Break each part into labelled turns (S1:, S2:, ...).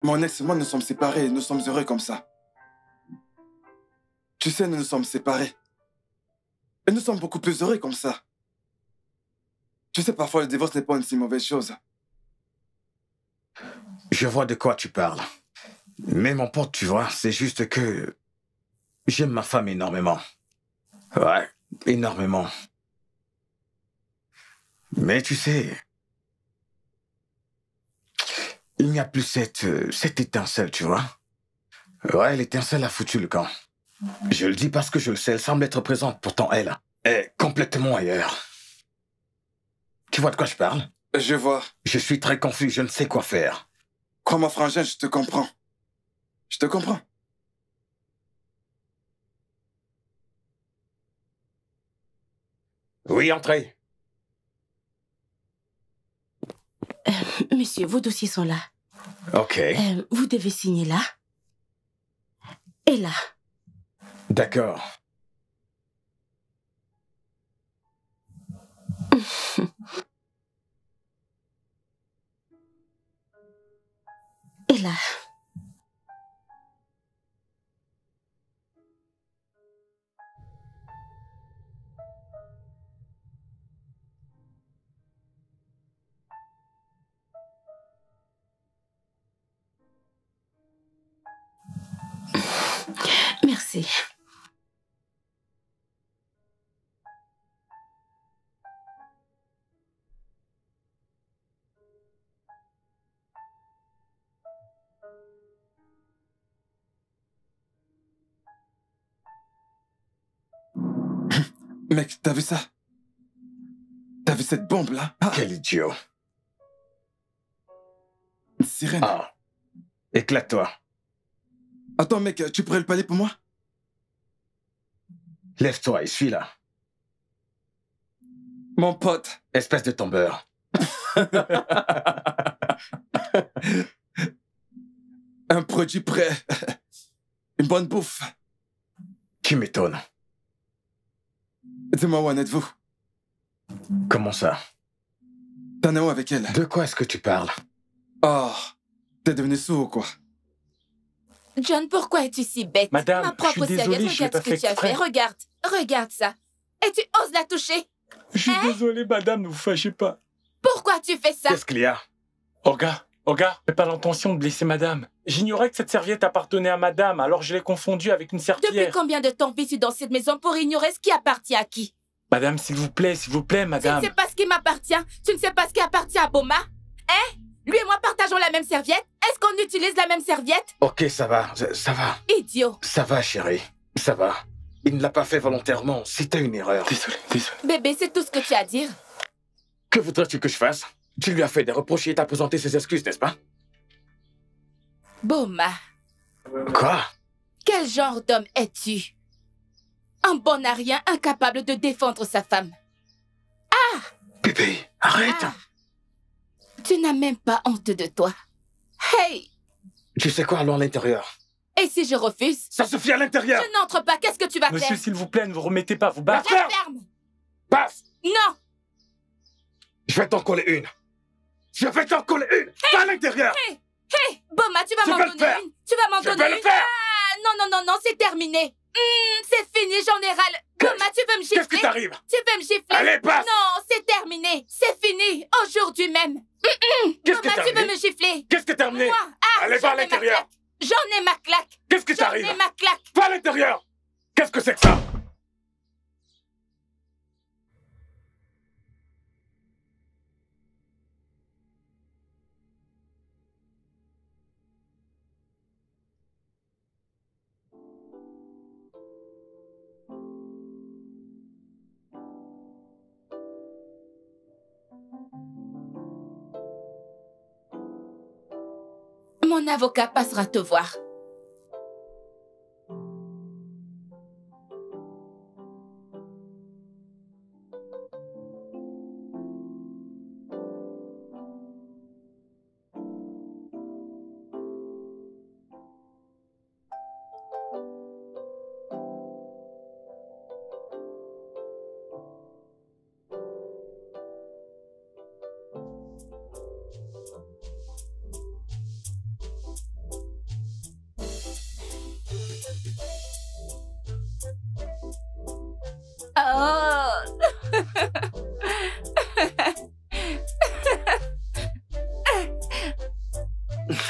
S1: Mon ex et moi nous sommes séparés et nous sommes heureux comme ça. Tu sais, nous nous sommes séparés. Et nous sommes beaucoup plus heureux comme ça. Tu sais, parfois le divorce n'est pas une si mauvaise chose.
S2: Je vois de quoi tu parles. Mais mon pote, tu vois, c'est juste que j'aime ma femme énormément. Ouais, énormément. Mais tu sais, il n'y a plus cette étincelle, tu vois. Ouais, l'étincelle a foutu le camp. Je le dis parce que je le sais, elle semble être présente, pourtant elle est complètement ailleurs. Tu vois de quoi je parle?
S1: Je vois.
S2: Je suis très confus, je ne sais quoi faire.
S1: Crois-moi, frangin, je te comprends. Je te comprends.
S2: Oui, entrez.
S3: Monsieur, vos dossiers sont là.
S2: Ok.
S3: Vous devez signer là. Et là.
S2: D'accord.
S3: Et là. Merci.
S1: Mec, t'as vu ça? T'as vu cette bombe-là?
S2: Quel idiot.
S1: Une sirène.
S2: Ah. Éclate-toi.
S1: Attends, mec, tu pourrais le palais pour moi?
S2: Lève-toi et suis-la.
S1: Mon pote.
S2: Espèce de tombeur.
S1: Un produit prêt. Une bonne bouffe.
S2: Tu m'étonnes.
S1: Dis-moi, où en êtes-vous?
S2: Comment ça?
S1: T'en es où avec elle?
S2: De quoi est-ce que tu parles?
S1: Oh, t'es devenu sourd ou quoi?
S3: John, pourquoi es-tu si bête?
S4: Madame,
S3: Ma propre
S4: je suis désolé,
S3: serviette,
S4: je l'ai
S3: regarde
S4: pas
S3: ce que
S4: fait
S3: tu as
S4: exprès.
S3: fait. Regarde, regarde ça. Et tu oses la toucher?
S4: Je suis désolé, madame, ne vous fâchez pas.
S3: Pourquoi tu fais ça?
S2: Qu'est-ce qu'il y a?
S4: Olga, j'ai pas l'intention de blesser madame. J'ignorais que cette serviette appartenait à madame, alors je l'ai confondue avec une
S3: Depuis
S4: serpillière.
S3: combien de temps vis-tu dans cette maison pour ignorer ce qui appartient à qui?
S4: Madame, s'il vous plaît,
S3: Tu ne
S4: madame.
S3: sais pas ce qui m'appartient? Tu ne sais pas ce qui appartient à Boma? Hein? Lui et moi partageons la même serviette? Est-ce qu'on utilise la même serviette?
S2: Ok, ça va, ça va.
S3: Idiot.
S2: Ça va, chérie. Ça va. Il ne l'a pas fait volontairement. C'était une erreur.
S4: Désolé.
S3: Bébé, c'est tout ce que tu as à dire?
S2: Que voudrais-tu que je fasse? Tu lui as fait des reproches et t'as présenté ses excuses, n'est-ce pas?
S3: Boma,
S2: Quoi?
S3: quel genre d'homme es-tu? Un bon à rien, incapable de défendre sa femme.
S2: Bébé, arrête!
S3: Ah. Tu n'as même pas honte de toi. Hey!
S2: Tu sais quoi, allons à l'intérieur.
S3: Et si je refuse?
S2: Ça suffit à l'intérieur!
S3: Je n'entre pas, qu'est-ce que tu vas
S4: Monsieur,
S3: faire?
S4: s'il vous plaît, ne vous remettez pas, vous battez.
S3: Reste ferme!
S2: Passe!
S3: Non!
S2: Je vais t'en coller une! Je vais t'en coller une! Va à l'intérieur!
S3: Hé! Boma, tu vas
S2: Je
S3: m'en
S2: vais le
S3: donner
S2: faire.
S3: une? Tu vas m'en
S2: Je
S3: donner
S2: vais le
S3: une?
S2: faire.
S3: Ah, non, c'est terminé. C'est fini, j'en ai ras le... Boma, tu veux me gifler?
S2: Qu'est-ce qui t'arrive?
S3: Tu veux me gifler?
S2: Allez, passe.
S3: Non, c'est terminé. C'est fini, aujourd'hui même.
S2: Qu'est-ce qui
S3: Boma, tu veux
S2: t'arrive?
S3: me gifler?
S2: Qu'est-ce que t'as amené?
S3: Moi,
S2: Allez, va à
S3: j'en ai ma
S2: l'intérieur.
S3: claque. J'en ai ma claque.
S2: Qu'est-ce qui
S3: J'en
S2: t'arrive?
S3: ai ma claque.
S2: Va à l'intérieur! Qu'est-ce que c'est que ça?
S3: Mon avocat passera te voir.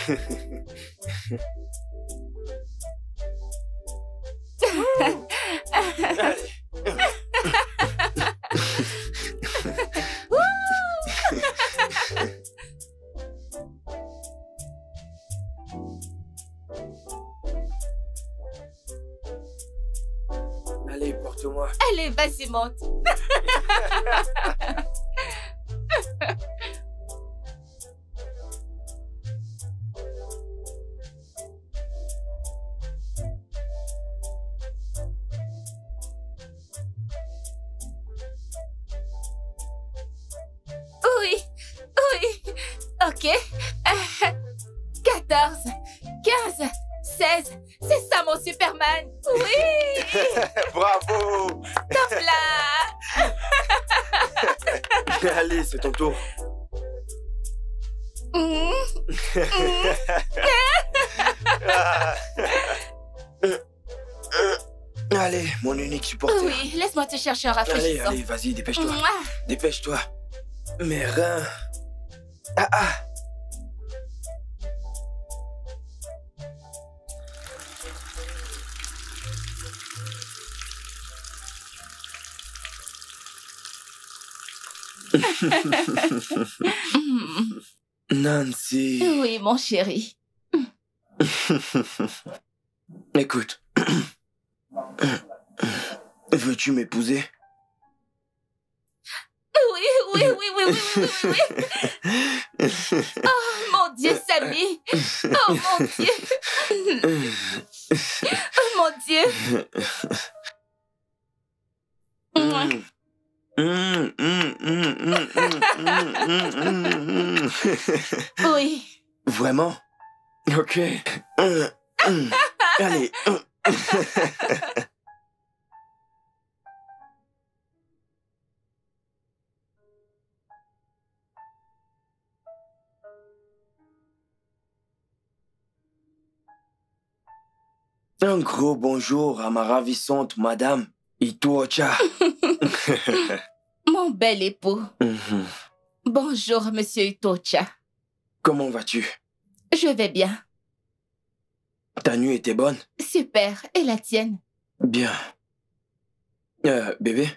S5: Allez. Allez, porte-moi.
S3: Allez, vas-y, monte. Oui, oui, ok. 14, 15, 16, c'est ça mon Superman. Oui,
S5: Bravo.
S3: top là.
S5: Allez, c'est ton tour.
S3: Mhm.
S5: Allez, mon unique supporter.
S3: Oui, laisse-moi te chercher un
S5: Allez,
S3: rafraîchissant.
S5: allez, vas-y, dépêche-toi.
S3: Mouah.
S5: Dépêche-toi. Mes reins. Ah ah.
S3: Mhm.
S5: Nancy.
S3: Oui, mon chéri.
S5: Écoute. Veux-tu m'épouser?
S3: Oui, oui, oui, oui, oui, oui, oui, oui. Oh, mon Dieu, Samy. Oh, mon Dieu. Oh, mon Dieu. Mouah. Oui.
S5: Vraiment? Ok. Allez. Un gros bonjour à ma ravissante madame Ituocha.
S3: Mon bel époux. Bonjour, monsieur Utocha.
S5: Comment vas-tu?
S3: Je vais bien.
S5: Ta nuit était bonne?
S3: Super. Et la tienne?
S5: Bien. Bébé?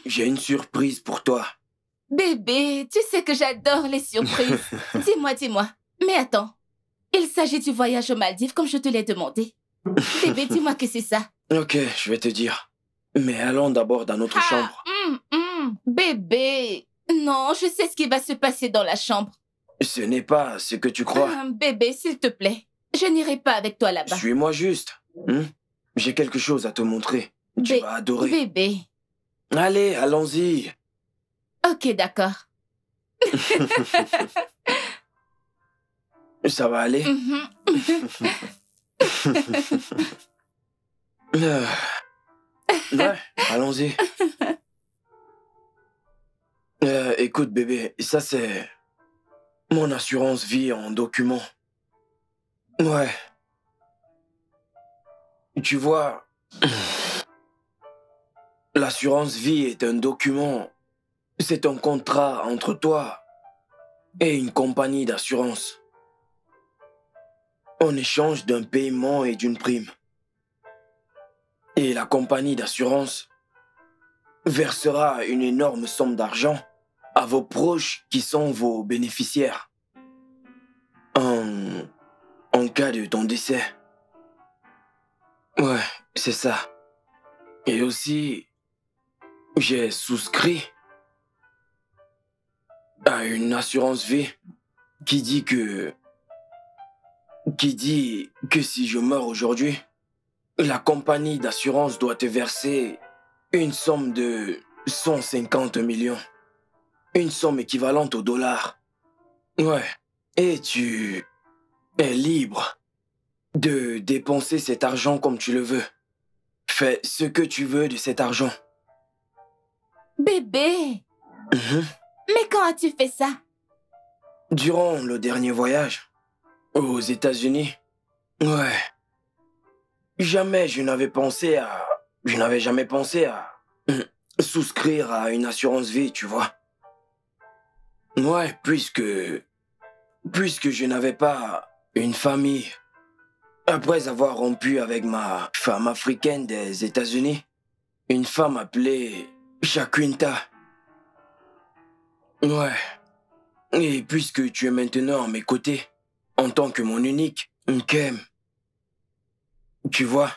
S5: J'ai une surprise pour toi.
S3: Bébé, tu sais que j'adore les surprises. Dis-moi. Mais attends. Il s'agit du voyage aux Maldives comme je te l'ai demandé. Bébé, dis-moi que c'est ça.
S5: Ok, je vais te dire. Mais allons d'abord dans notre chambre.
S3: Bébé. Non, je sais ce qui va se passer dans la chambre.
S5: Ce n'est pas ce que tu crois.
S3: Bébé, s'il te plaît. Je n'irai pas avec toi là-bas.
S5: Suis-moi juste. J'ai quelque chose à te montrer. Tu vas adorer.
S3: Bébé.
S5: Allez, allons-y.
S3: Ok, d'accord.
S5: Ça va aller? Ouais, allons-y. Écoute, bébé, ça c'est mon assurance vie en document. Ouais. Tu vois, l'assurance vie est un document. C'est un contrat entre toi et une compagnie d'assurance. En échange d'un paiement et d'une prime. Et la compagnie d'assurance versera une énorme somme d'argent à vos proches qui sont vos bénéficiaires. En cas de ton décès. Ouais, c'est ça. Et aussi, j'ai souscrit à une assurance vie qui dit que si je meurs aujourd'hui, la compagnie d'assurance doit te verser une somme de 150 millions. Une somme équivalente au dollar. Ouais. Et tu es libre de dépenser cet argent comme tu le veux. Fais ce que tu veux de cet argent.
S3: Bébé. Mais quand as-tu fait ça?
S5: Durant le dernier voyage aux États-Unis. Ouais. Je n'avais jamais pensé à souscrire à une assurance vie, tu vois. Ouais, puisque puisque je n'avais pas une famille, après avoir rompu avec ma femme africaine des États-Unis, une femme appelée Shaquinta. Ouais. Et puisque tu es maintenant à mes côtés, en tant que mon unique Nkem, tu vois,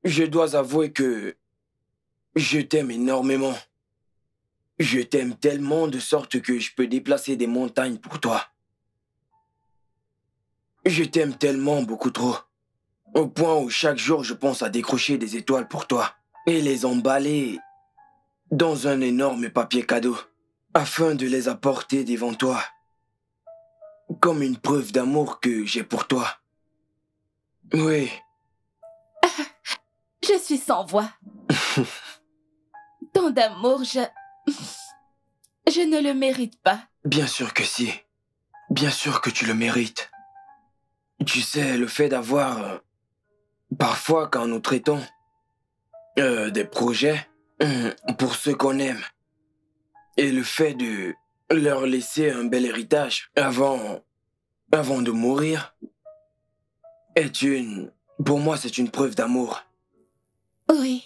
S5: je dois avouer que je t'aime énormément. Je t'aime tellement de sorte que je peux déplacer des montagnes pour toi. Je t'aime tellement beaucoup trop. Au point où chaque jour je pense à décrocher des étoiles pour toi et les emballer dans un énorme papier cadeau afin de les apporter devant toi comme une preuve d'amour que j'ai pour toi. Oui.
S3: Je suis sans voix. Tant d'amour, je ne le mérite pas.
S5: Bien sûr que si. Bien sûr que tu le mérites. Tu sais, le fait d'avoir... parfois, quand nous traitons des projets pour ceux qu'on aime, et le fait de leur laisser un bel héritage avant de mourir, pour moi, c'est une preuve d'amour.
S3: Oui.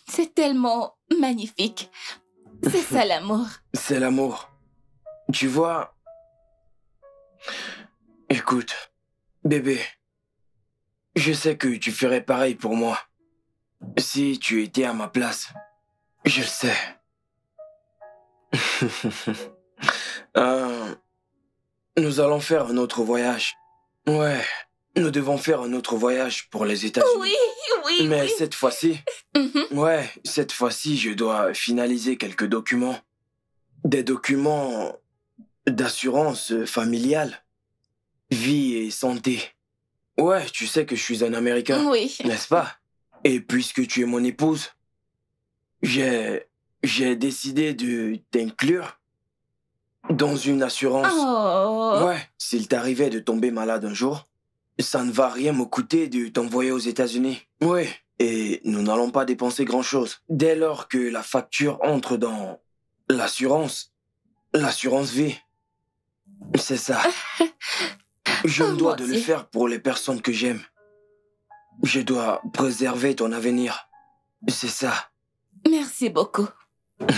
S3: C'est tellement magnifique. C'est ça l'amour.
S5: C'est l'amour. Tu vois... Écoute, bébé, je sais que tu ferais pareil pour moi. Si tu étais à ma place, je le sais. Nous allons faire un autre voyage. Ouais, nous devons faire un autre voyage pour les États-Unis.
S3: Oui, oui,
S5: Mais
S3: oui.
S5: cette fois-ci, cette fois-ci, je dois finaliser quelques documents. Des documents d'assurance familiale, vie et santé. Ouais, tu sais que je suis un Américain,
S3: Oui.
S5: n'est-ce pas? Et puisque tu es mon épouse, j'ai décidé de t'inclure dans une assurance.
S3: Oh.
S5: Ouais, s'il t'arrivait de tomber malade un jour, ça ne va rien me coûter de t'envoyer aux États-Unis. Oui, et nous n'allons pas dépenser grand-chose. Dès lors que la facture entre dans l'assurance vie, c'est ça. Je me dois de le faire pour les personnes que j'aime. Je dois préserver ton avenir. C'est ça.
S3: Merci beaucoup.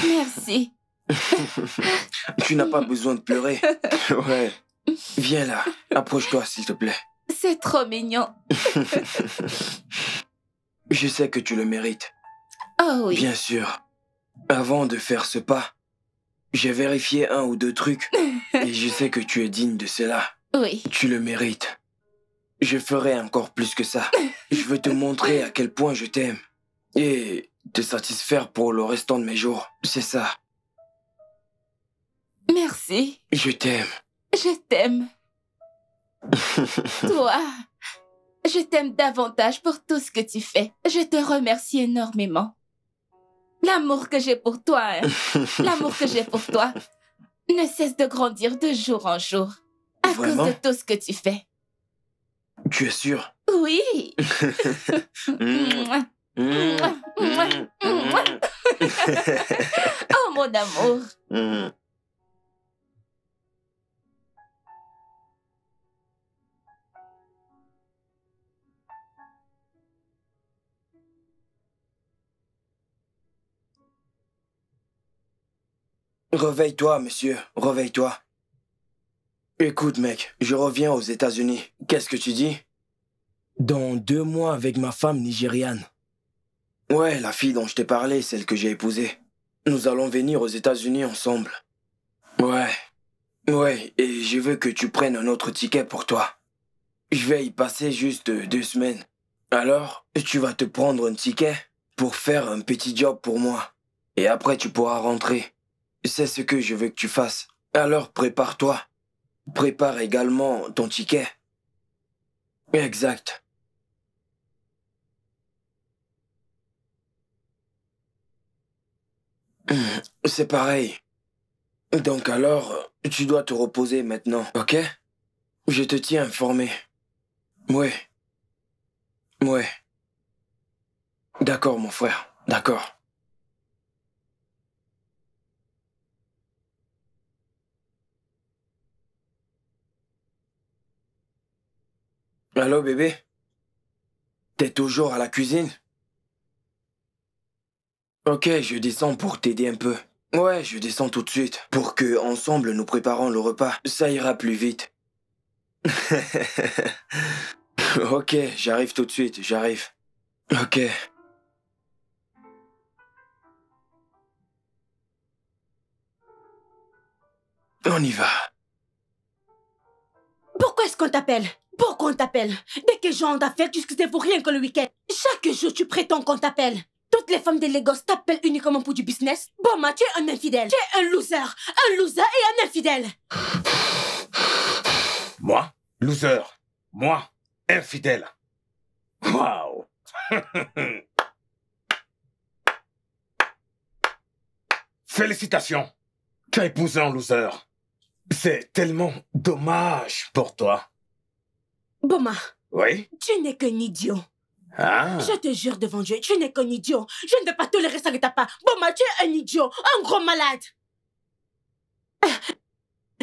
S3: Merci.
S5: Tu n'as pas besoin de pleurer. Ouais. Viens là. Approche-toi, s'il te plaît.
S3: C'est trop mignon.
S5: Je sais que tu le mérites.
S3: Oh oui.
S5: Bien sûr. Avant de faire ce pas, j'ai vérifié 1 ou 2 trucs. Et je sais que tu es digne de cela.
S3: Oui.
S5: Tu le mérites. Je ferai encore plus que ça. Je veux te montrer à quel point je t'aime. Et te satisfaire pour le restant de mes jours. C'est ça.
S3: Merci.
S5: Je t'aime.
S3: Je t'aime. Toi, je t'aime davantage pour tout ce que tu fais. Je te remercie énormément. L'amour que j'ai pour toi, l'amour que j'ai pour toi, ne cesse de grandir de jour en jour. À
S5: Vraiment?
S3: cause de tout ce que tu fais.
S5: Tu es sûr?
S3: Oui. Oh, mon amour.
S5: Réveille-toi, monsieur. Réveille-toi. Écoute, mec, je reviens aux États-Unis. Qu'est-ce que tu dis? Dans 2 mois avec ma femme nigériane. Ouais, la fille dont je t'ai parlé, celle que j'ai épousée. Nous allons venir aux États-Unis ensemble. Ouais. Ouais, et je veux que tu prennes un autre ticket pour toi. Je vais y passer juste 2 semaines. Alors, tu vas te prendre un ticket pour faire un petit job pour moi. Et après, tu pourras rentrer. C'est ce que je veux que tu fasses. Alors, prépare-toi. Prépare également ton ticket. Exact. C'est pareil. Donc alors, tu dois te reposer maintenant, ok? Je te tiens informé. Ouais. Ouais. D'accord, mon frère. D'accord. Allô, bébé? T'es toujours à la cuisine? Ok, je descends pour t'aider un peu. Ouais, je descends tout de suite. Pour que, ensemble, nous préparons le repas. Ça ira plus vite. Ok, j'arrive tout de suite, j'arrive. Ok. On y va.
S6: Pourquoi est-ce qu'on t'appelle? Pourquoi on t'appelle? Dès que gens d'affaires, tu sais pour rien que le week-end. Chaque jour, tu prétends qu'on t'appelle. Toutes les femmes de Lagos t'appellent uniquement pour du business. Boma, tu es un infidèle. Tu es un loser et un infidèle.
S2: Moi, loser. Moi, infidèle. Waouh. Félicitations. Tu as épousé un loser. C'est tellement dommage pour toi.
S6: Boma,
S2: Oui?
S6: tu n'es qu'un idiot.
S2: Ah.
S6: Je te jure devant Dieu, tu n'es qu'un idiot. Je ne vais pas tolérer ça de ta part. Boma, tu es un idiot, un gros malade.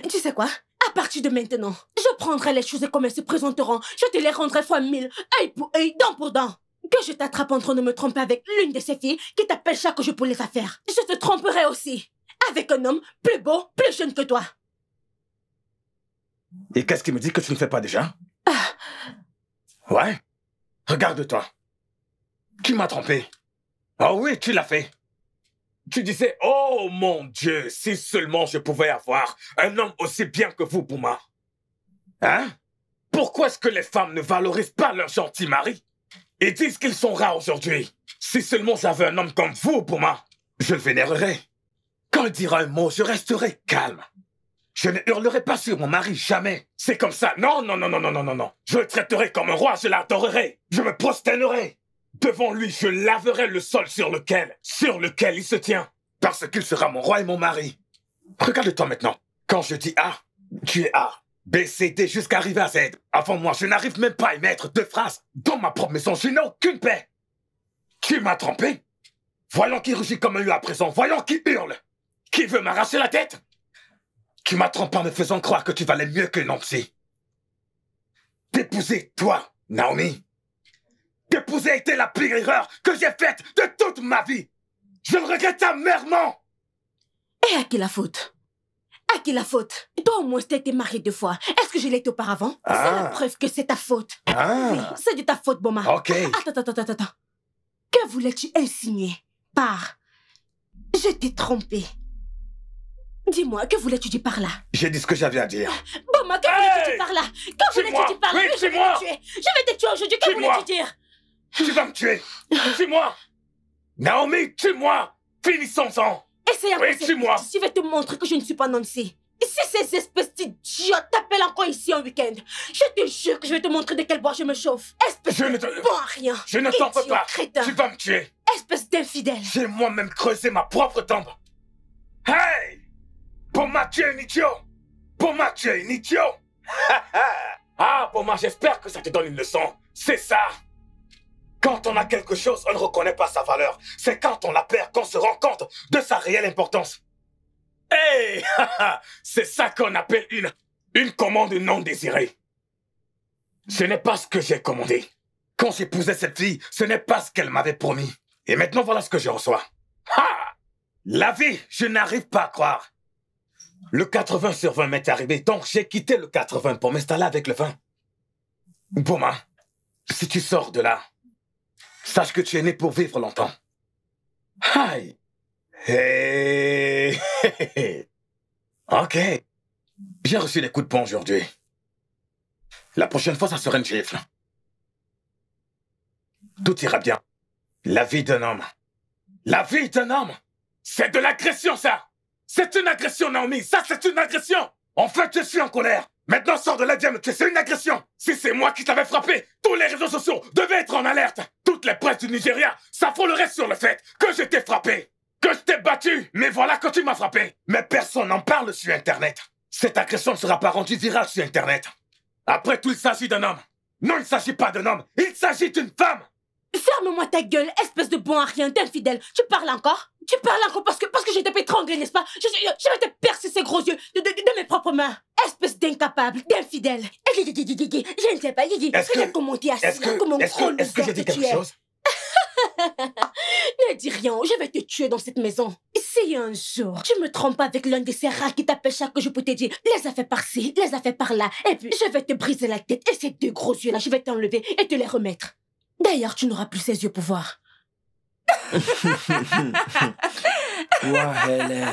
S6: Tu sais quoi? À partir de maintenant, je prendrai les choses comme elles se présenteront. Je te les rendrai fois 1000, œil pour œil, dent pour dent. Que je t'attrape en train de me tromper avec l'une de ces filles qui t'appelle chaque jour pour les affaires. Je te tromperai aussi avec un homme plus beau, plus jeune que toi.
S2: Et qu'est-ce qui me dit que tu ne fais pas déjà? Ouais. Regarde-toi. Tu m'as trompé. Ah oui, tu l'as fait. Tu disais, oh mon Dieu, si seulement je pouvais avoir un homme aussi bien que vous, Bouma. Hein? Pourquoi est-ce que les femmes ne valorisent pas leurs gentils maris? Ils disent qu'ils sont rares aujourd'hui. Si seulement j'avais un homme comme vous, Bouma, je le vénérerais. Quand il dira un mot, je resterai calme. Je ne hurlerai pas sur mon mari, jamais. C'est comme ça. Non, non, non, non, non, non, non, non. Je le traiterai comme un roi, je l'adorerai. Je me prosternerai. Devant lui, je laverai le sol sur lequel il se tient. Parce qu'il sera mon roi et mon mari. Regarde-toi maintenant. Quand je dis A, tu es A. B, C, D, jusqu'à arriver à Z. Avant moi, je n'arrive même pas à émettre 2 phrases. Dans ma propre maison, je n'ai aucune paix. Tu m'as trompé. Voyons qui rugit comme un lion à présent. Voyons qui hurle. Qui veut m'arracher la tête? Tu m'as trompé en me faisant croire que tu valais mieux que Nancy. T'épouser, toi, Naomi. T'épouser a été la pire erreur que j'ai faite de toute ma vie. Je le regrette amèrement.
S6: Et à qui la faute? À qui la faute? Toi au moins t'as été marié 2 fois. Est-ce que je l'ai été auparavant? C'est la preuve que c'est ta faute. Oui, c'est de ta faute, Boma.
S2: Ok.
S6: Attends. Que voulais-tu insinuer par « Je t'ai trompé » Dis-moi, que voulais-tu dire par là?
S2: J'ai dit ce que j'avais à dire.
S6: Boma, que voulais-tu dire par là? Que voulais-tu dire par là?
S2: Oui,
S6: Je vais te tuer. Je vais te tuer aujourd'hui. Que voulais-tu dire?
S2: Tu vas me tuer. Tue-moi. Naomi, tue-moi. Finissons-en.
S6: Essaye encore cette
S2: tue-moi.
S6: fois. Je vais te montrer que je ne suis pas Nancy. Si ces espèces d'idiots t'appellent encore ici en week-end, je te jure que je vais te montrer de quel bois je me chauffe. Espèce de bon à rien.
S2: Je ne t'en veux pas.
S6: Crétin.
S2: Tu vas me tuer.
S6: Espèce d'infidèle.
S2: J'ai moi-même creusé ma propre tombe. Hey! Boma, tu es un idiot. Boma, tu es un idiot. Ah, Boma, j'espère que ça te donne une leçon. C'est ça. Quand on a quelque chose, on ne reconnaît pas sa valeur. C'est quand on la perd qu'on se rend compte de sa réelle importance. Hey! C'est ça qu'on appelle une commande non désirée. Ce n'est pas ce que j'ai commandé. Quand j'épousais cette fille, ce n'est pas ce qu'elle m'avait promis. Et maintenant, voilà ce que je reçois. Ha! La vie, je n'arrive pas à croire. Le 80 sur 20 m'est arrivé, donc j'ai quitté le 80 pour m'installer avec le 20. Boma, si tu sors de là, sache que tu es né pour vivre longtemps. Aïe! Hey! Ok. J'ai reçu des coups de poing aujourd'hui. La prochaine fois, ça sera une gifle. Tout ira bien. La vie d'un homme. La vie d'un homme! C'est de l'agression, ça! C'est une agression, Naomi! Ça, c'est une agression! En fait, je suis en colère! Maintenant, sors de là, viens me tuer, c'est une agression! Si c'est moi qui t'avais frappé, tous les réseaux sociaux devaient être en alerte! Toutes les presses du Nigeria s'affoleraient sur le fait que je t'ai frappé! Que je t'ai battu! Mais voilà que tu m'as frappé! Mais personne n'en parle sur Internet! Cette agression ne sera pas rendue virale sur Internet! Après tout, il s'agit d'un homme! Non, il ne s'agit pas d'un homme! Il s'agit d'une femme!
S6: Ferme-moi ta gueule, espèce de bon à rien, d'infidèle. Tu parles encore? Tu parles encore parce que je t'ai étranglé, n'est-ce pas? Je vais te percer ces gros yeux de mes propres mains. Espèce d'incapable, d'infidèle. Je ne sais pas, regarde comment t'es assis là, comme un gros loser
S2: Est-ce que j'ai dit
S6: que tu
S2: quelque
S6: es.
S2: chose?
S6: Ne dis rien, je vais te tuer dans cette maison. Si un jour tu me trompes avec l'un de ces rats qui t'appelle chaque jour pour te dire les affaires par-ci, les affaires par-là, et puis je vais te briser la tête et ces deux gros yeux-là, je vais t'enlever et te les remettre. D'ailleurs, tu n'auras plus ces yeux pour voir.
S5: Ouais,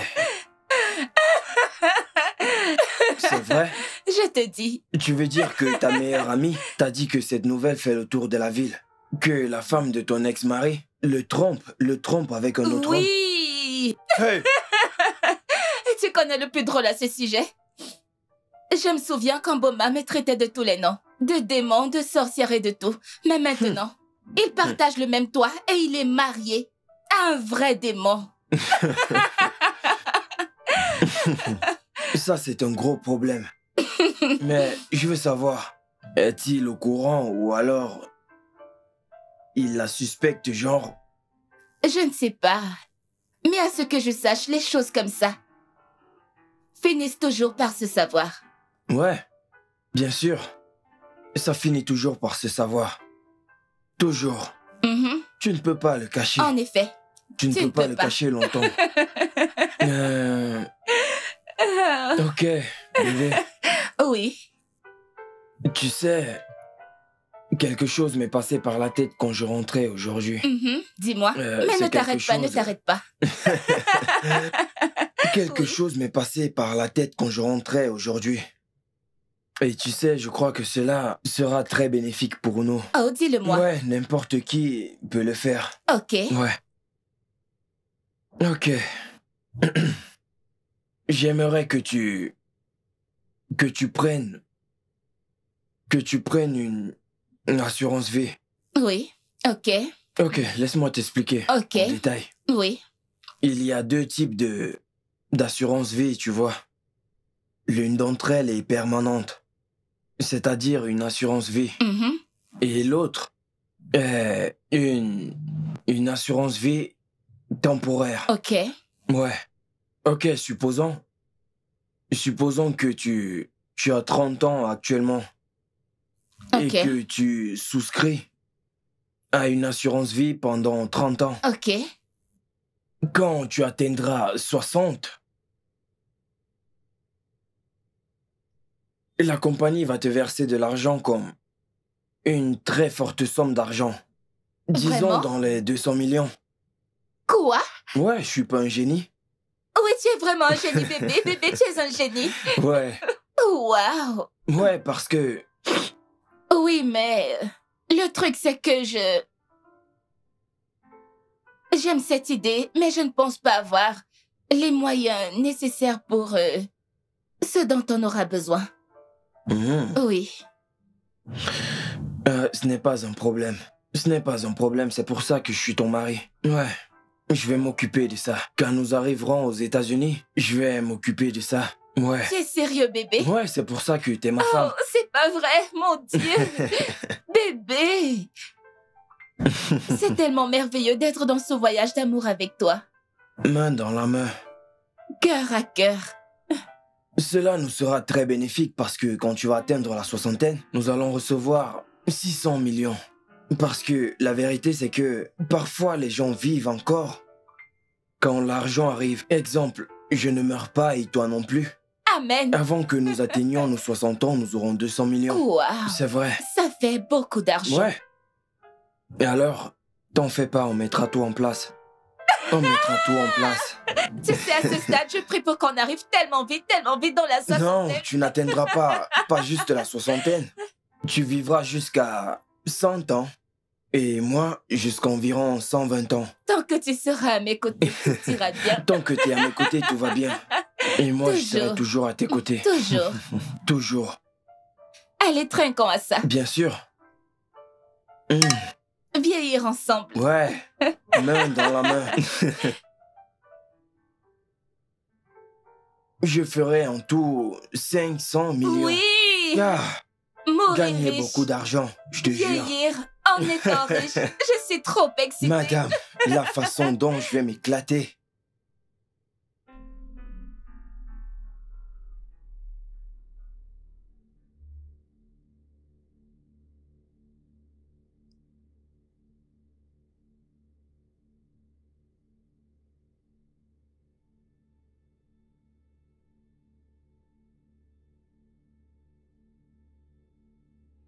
S5: c'est vrai?
S3: Je te dis.
S5: Tu veux dire que ta meilleure amie t'a dit que cette nouvelle fait le tour de la ville? Que la femme de ton ex-mari le trompe avec un autre homme?
S3: Oui.
S5: Hey!
S3: Et tu connais le plus drôle à ce sujet? Je me souviens quand Boma me traitait de tous les noms. De démon, de sorcière et de tout. Mais maintenant, il partage le même toit et il est marié à un vrai démon.
S5: Ça, c'est un gros problème. Mais je veux savoir, est-il au courant ou alors il la suspecte genre?
S3: Je ne sais pas. Mais à ce que je sache, les choses comme ça finissent toujours par se savoir.
S5: Ouais, bien sûr. Ça finit toujours par se savoir. Toujours.
S3: Mhm.
S5: Tu ne peux pas le cacher.
S3: En effet.
S5: Tu ne peux pas le cacher longtemps. Ok, bébé.
S3: Oui.
S5: Tu sais, quelque chose m'est passé par la tête quand je rentrais aujourd'hui.
S3: Mhm. Dis-moi. Mais
S5: c'est
S3: ne t'arrête pas, ne t'arrête pas.
S5: Quelque
S3: Oui.
S5: chose m'est passé par la tête quand je rentrais aujourd'hui. Et tu sais, je crois que cela sera très bénéfique pour nous.
S3: Oh, dis-le-moi.
S5: Ouais, n'importe qui peut le faire.
S3: Ok.
S5: Ouais. Ok. J'aimerais que tu prennes une assurance vie.
S3: Oui. Ok.
S5: Ok, laisse-moi t'expliquer
S3: Ok.
S5: en détail.
S3: Oui.
S5: Il y a deux types d'assurance vie, tu vois. L'une d'entre elles est permanente, c'est-à-dire une assurance vie.
S3: Mhm.
S5: Et l'autre est une assurance vie temporaire.
S3: Ok.
S5: Ouais. Ok, supposons que tu as 30 ans actuellement et
S3: Ok.
S5: que tu souscris à une assurance vie pendant 30 ans.
S3: Ok.
S5: Quand tu atteindras 60, la compagnie va te verser de l'argent comme une très forte somme d'argent. Disons
S3: Vraiment?
S5: dans les 200 millions.
S3: Quoi?
S5: Ouais, je suis pas un génie.
S3: Oui, tu es vraiment un génie, bébé. Bébé, tu es un génie.
S5: Ouais.
S3: Waouh.
S5: Ouais, parce que...
S3: Oui, mais le truc, c'est que j'aime cette idée, mais je ne pense pas avoir les moyens nécessaires pour ce dont on aura besoin. Oui.
S5: Ce n'est pas un problème. Ce n'est pas un problème, c'est pour ça que je suis ton mari. Ouais. Je vais m'occuper de ça. Quand nous arriverons aux États-Unis, je vais m'occuper de ça. Ouais.
S3: Tu es sérieux, bébé?
S5: Ouais, c'est pour ça que t'es ma
S3: Oh,
S5: femme.
S3: c'est pas vrai, mon Dieu! Bébé! C'est tellement merveilleux d'être dans ce voyage d'amour avec toi.
S5: Main dans la main.
S3: Cœur à cœur.
S5: Cela nous sera très bénéfique parce que quand tu vas atteindre la soixantaine, nous allons recevoir 600 millions. Parce que la vérité, c'est que parfois les gens vivent encore quand l'argent arrive. Exemple, je ne meurs pas et toi non plus.
S3: Amen.
S5: Avant que nous atteignions nos 60 ans, nous aurons 200 millions.
S3: Waouh.
S5: C'est vrai.
S3: Ça fait beaucoup d'argent.
S5: Ouais. Et alors, t'en fais pas, on mettra tout en place. On mettra tout en place.
S3: Tu sais, à ce stade, je prie pour qu'on arrive tellement vite dans la
S5: Non,
S3: soixantaine.
S5: tu n'atteindras pas juste la soixantaine. Tu vivras jusqu'à 100 ans. Et moi, jusqu'à environ 120 ans.
S3: Tant que tu seras à mes côtés, tout ira bien.
S5: Tant que tu es à mes côtés, tout va bien. Et moi, je serai
S3: Toujours.
S5: toujours à tes côtés.
S3: Toujours.
S5: Toujours.
S3: Allez, trinquons à ça.
S5: Bien sûr.
S3: Vieillir ensemble.
S5: Ouais. Main dans la main. Je ferai en tout 500 millions.
S3: Oui.
S5: Ah,
S3: Mourir
S5: gagner
S3: riche.
S5: beaucoup d'argent, je te jure.
S3: Vieillir En étant riche, je suis trop excitée.
S5: Madame, la façon dont je vais m'éclater.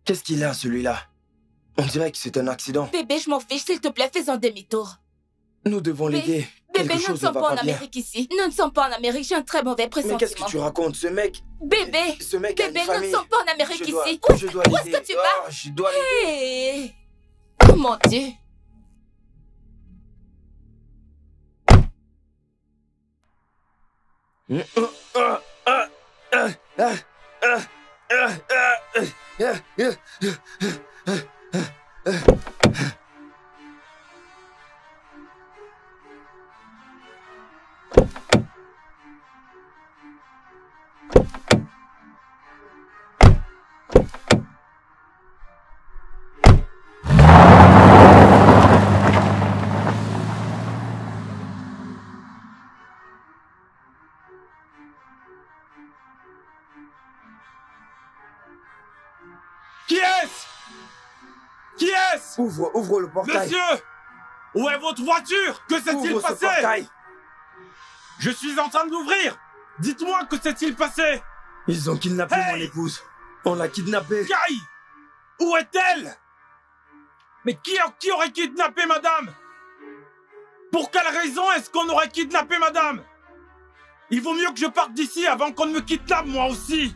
S5: Qu'est-ce qu'il a, celui-là? On dirait que c'est un accident.
S3: Bébé, je m'en fiche, s'il te plaît, fais un demi-tour.
S5: Nous devons l'aider.
S3: Bébé,
S5: Quelque
S3: nous ne
S5: chose ne
S3: sommes
S5: va
S3: pas en
S5: pas bien.
S3: Amérique ici. Nous ne sommes pas en Amérique, j'ai un très mauvais pressentiment.
S5: Mais qu'est-ce que tu racontes? Ce mec
S3: Bébé,
S5: a une
S3: bébé, nous ne
S5: famille.
S3: sommes pas en Amérique
S5: Je dois-
S3: ici.
S5: je dois
S3: Où est-ce
S5: l'aider.
S3: que tu vas?
S5: Oh, je dois l'aider.
S3: Hey. Oh mon Dieu.
S4: Qui est-ce? Qui est-ce?
S5: Ouvre le portail.
S4: Monsieur! Où est votre voiture? Que s'est-il
S5: Ouvre ce
S4: passé?
S5: portail.
S4: Je suis en train de l'ouvrir! Dites-moi que s'est-il passé?
S5: Ils ont kidnappé
S4: Hey.
S5: mon épouse. On l'a kidnappée.
S4: Kai! Où est-elle? Mais qui aurait kidnappé madame? Pour quelle raison est-ce qu'on aurait kidnappé madame? Il vaut mieux que je parte d'ici avant qu'on ne me kidnappe moi aussi!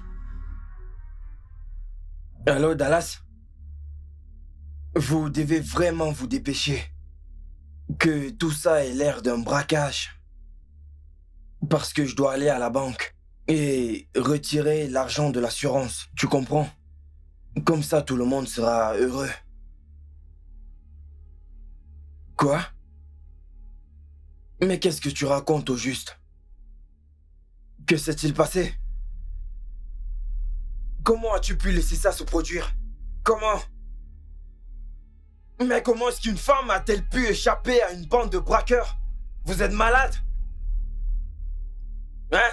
S5: Allô, Dallas? Vous devez vraiment vous dépêcher. Que tout ça ait l'air d'un braquage. Parce que je dois aller à la banque et retirer l'argent de l'assurance. Tu comprends? Comme ça, tout le monde sera heureux. Quoi? Mais qu'est-ce que tu racontes au juste? Que s'est-il passé? Comment as-tu pu laisser ça se produire? Comment? Mais comment est-ce qu'une femme a-t-elle pu échapper à une bande de braqueurs? Vous êtes malade? Hein?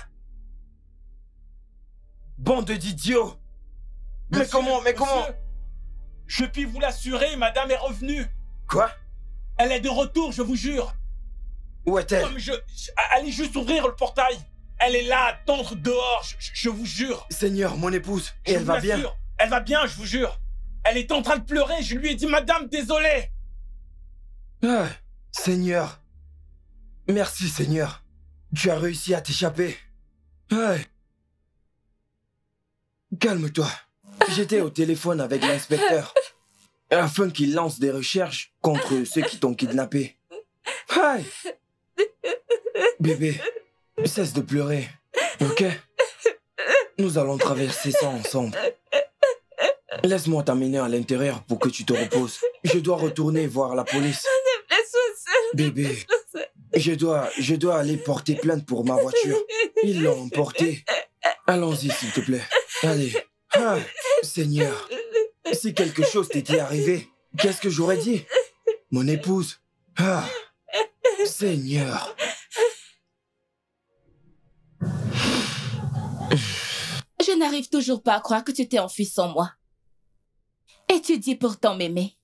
S5: Bande d'idiots! Mais
S4: Monsieur,
S5: comment?
S4: monsieur, je puis vous l'assurer, madame est revenue.
S5: Quoi?
S4: Elle est de retour, je vous jure.
S5: Où est-elle?
S4: Comme allez juste ouvrir le portail. Elle est là, à attendre dehors, je vous jure.
S5: Seigneur, mon épouse, et
S4: Je
S5: elle
S4: vous
S5: va bien?
S4: l'assure. Elle va bien, je vous jure. Elle est en train de pleurer, je lui ai dit, madame, désolé.
S5: Ah, Seigneur. Merci, Seigneur. Tu as réussi à t'échapper. Ah. Calme-toi. J'étais au téléphone avec l'inspecteur afin qu'il lance des recherches contre ceux qui t'ont kidnappé. Ah. Bébé, cesse de pleurer, ok? Nous allons traverser ça ensemble. Laisse-moi t'amener à l'intérieur pour que tu te reposes. Je dois retourner voir la police.
S3: Laisse-moi seule.
S5: Bébé, je dois aller porter plainte pour ma voiture. Ils l'ont emportée. Allons-y, s'il te plaît. Allez. Ah, Seigneur, si quelque chose t'était arrivé, qu'est-ce que j'aurais dit? Mon épouse. Ah, Seigneur.
S3: Je n'arrive toujours pas à croire que tu t'es enfui sans moi. Et tu dis pourtant m'aimer.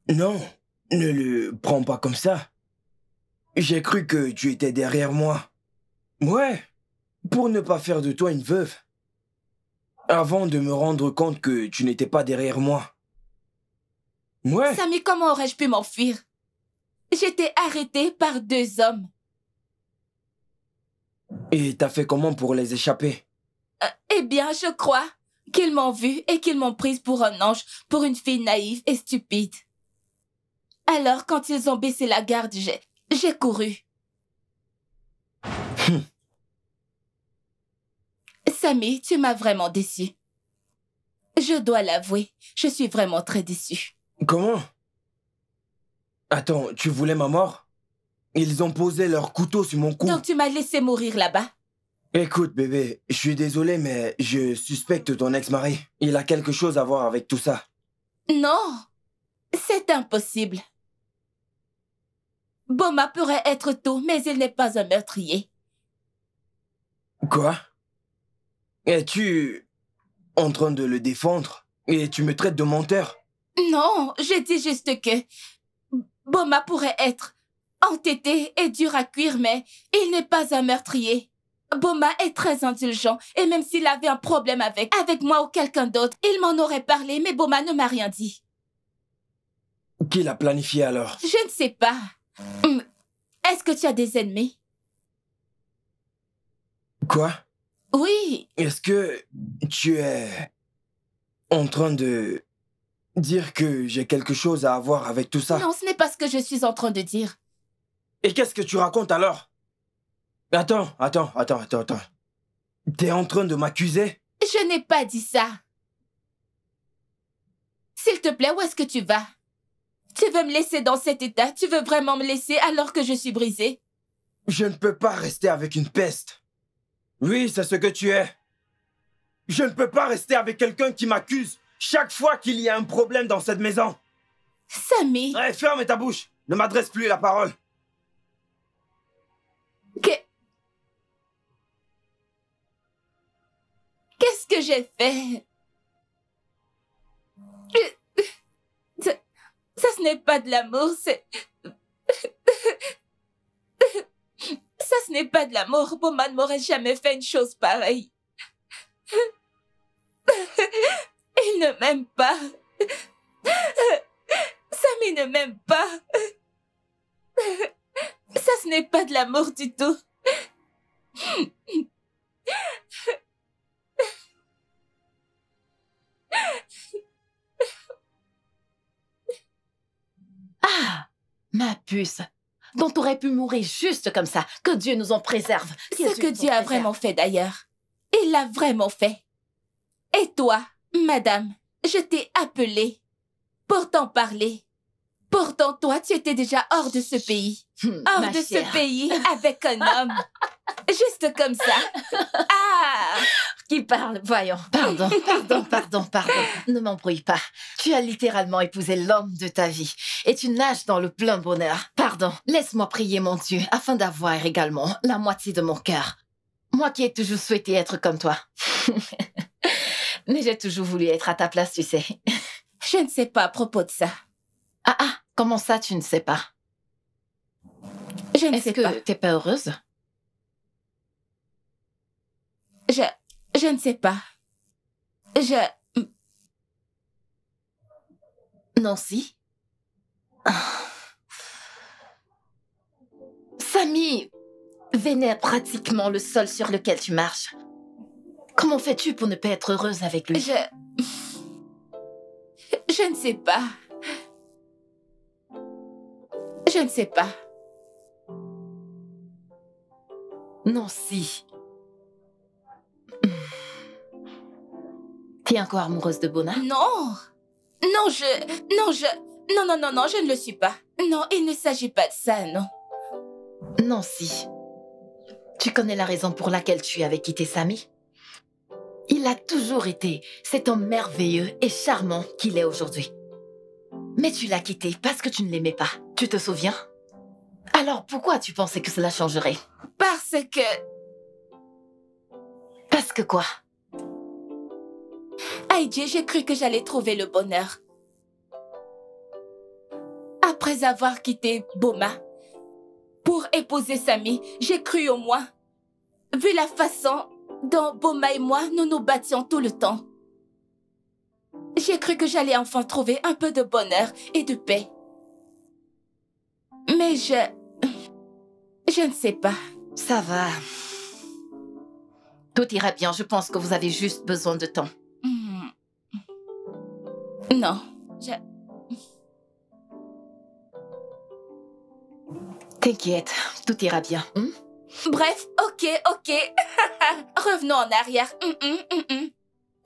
S5: Non, ne le prends pas comme ça. J'ai cru que tu étais derrière moi. Ouais, pour ne pas faire de toi une veuve. Avant de me rendre compte que tu n'étais pas derrière moi. Ouais.
S3: Samy, comment aurais-je pu m'enfuir? J'étais arrêtée par 2 hommes.
S5: Et t'as fait comment pour les échapper?
S3: Eh bien, je crois qu'ils m'ont vue et qu'ils m'ont prise pour un ange, pour une fille naïve et stupide. Alors, quand ils ont baissé la garde, j'ai couru. Samy, tu m'as vraiment déçue. Je dois l'avouer, je suis vraiment très déçue.
S5: Comment? Attends, tu voulais ma mort? Ils ont posé leur couteau sur mon cou.
S3: Donc tu m'as laissé mourir là-bas?
S5: Écoute, bébé, je suis désolé, mais je suspecte ton ex-mari. Il a quelque chose à voir avec tout ça.
S3: Non, C'est impossible. Boma pourrait être tout, mais il n'est pas un meurtrier.
S5: Quoi? Es-tu en train de le défendre? Et tu me traites de menteur?
S3: Non, je dis juste que Boma pourrait être entêté et dur à cuire, mais il n'est pas un meurtrier. Boma est très indulgent, et même s'il avait un problème avec moi ou quelqu'un d'autre, il m'en aurait parlé, mais Boma ne m'a rien dit.
S5: Qui l'a planifié alors?
S3: Je ne sais pas. Est-ce que tu as des ennemis?
S5: Quoi?
S3: Oui.
S5: Est-ce que tu es en train de dire que j'ai quelque chose à voir avec tout ça?
S3: Non, ce n'est pas ce que je suis en train de dire.
S5: Et qu'est-ce que tu racontes alors? Attends. T'es en train de m'accuser?
S3: Je n'ai pas dit ça. S'il te plaît, où est-ce que tu vas? Tu veux me laisser dans cet état? Tu veux vraiment me laisser alors que je suis brisée?
S5: Je ne peux pas rester avec une peste. Oui, c'est ce que tu es. Je ne peux pas rester avec quelqu'un qui m'accuse chaque fois qu'il y a un problème dans cette maison.
S3: Samy.
S5: Ouais, ferme ta bouche. Ne m'adresse plus la parole.
S3: Qu'est-ce que j'ai fait? Ça, ce n'est pas de l'amour, c'est... Ça, ce n'est pas de l'amour. Boma ne m'aurait jamais fait une chose pareille. Il ne m'aime pas. Samy ne m'aime pas. Ça, ce n'est pas de l'amour du tout.
S6: Ah, ma puce. Donc t'aurais pu mourir juste comme ça. Que Dieu nous en préserve.
S3: Ce que Dieu a vraiment fait d'ailleurs. Il l'a vraiment fait. Et toi, madame, je t'ai appelée pour t'en parler. Pourtant, toi, tu étais déjà hors de ce pays. Hors de ce pays avec un homme. Juste comme ça. Ah!
S6: Qui parle? Voyons. Pardon. Ne m'embrouille pas. Tu as littéralement épousé l'homme de ta vie. Et tu nages dans le plein bonheur. Pardon. Laisse-moi prier mon Dieu afin d'avoir également la moitié de mon cœur. Moi qui ai toujours souhaité être comme toi. Mais j'ai toujours voulu être à ta place, tu sais.
S3: Je ne sais pas à propos de ça.
S6: Ah, comment ça, tu ne sais pas?
S3: Je ne sais pas.
S6: Est-ce que t'es pas heureuse?
S3: Je ne sais pas.
S6: Nancy? Samy vénère pratiquement le sol sur lequel tu marches. Comment fais-tu pour ne pas être heureuse avec lui?
S3: Je ne sais pas. Je ne sais pas.
S6: Nancy. T'es encore amoureuse de Bona?
S3: Non, je ne le suis pas. Non, il ne s'agit pas de ça, non.
S6: Nancy, tu connais la raison pour laquelle tu avais quitté Samy? Il a toujours été cet homme merveilleux et charmant qu'il est aujourd'hui. Mais tu l'as quitté parce que tu ne l'aimais pas. Tu te souviens? Alors pourquoi tu pensais que cela changerait?
S3: Parce que...
S6: Parce que quoi?
S3: Heidi, j'ai cru que j'allais trouver le bonheur. Après avoir quitté Boma pour épouser Samy, j'ai cru au moins, vu la façon dont Boma et moi nous nous battions tout le temps. J'ai cru que j'allais enfin trouver un peu de bonheur et de paix. Mais je ne sais pas.
S6: Ça va. Tout ira bien, je pense que vous avez juste besoin de temps.
S3: Non,
S6: T'inquiète, tout ira bien.
S3: Bref, ok. Revenons en arrière.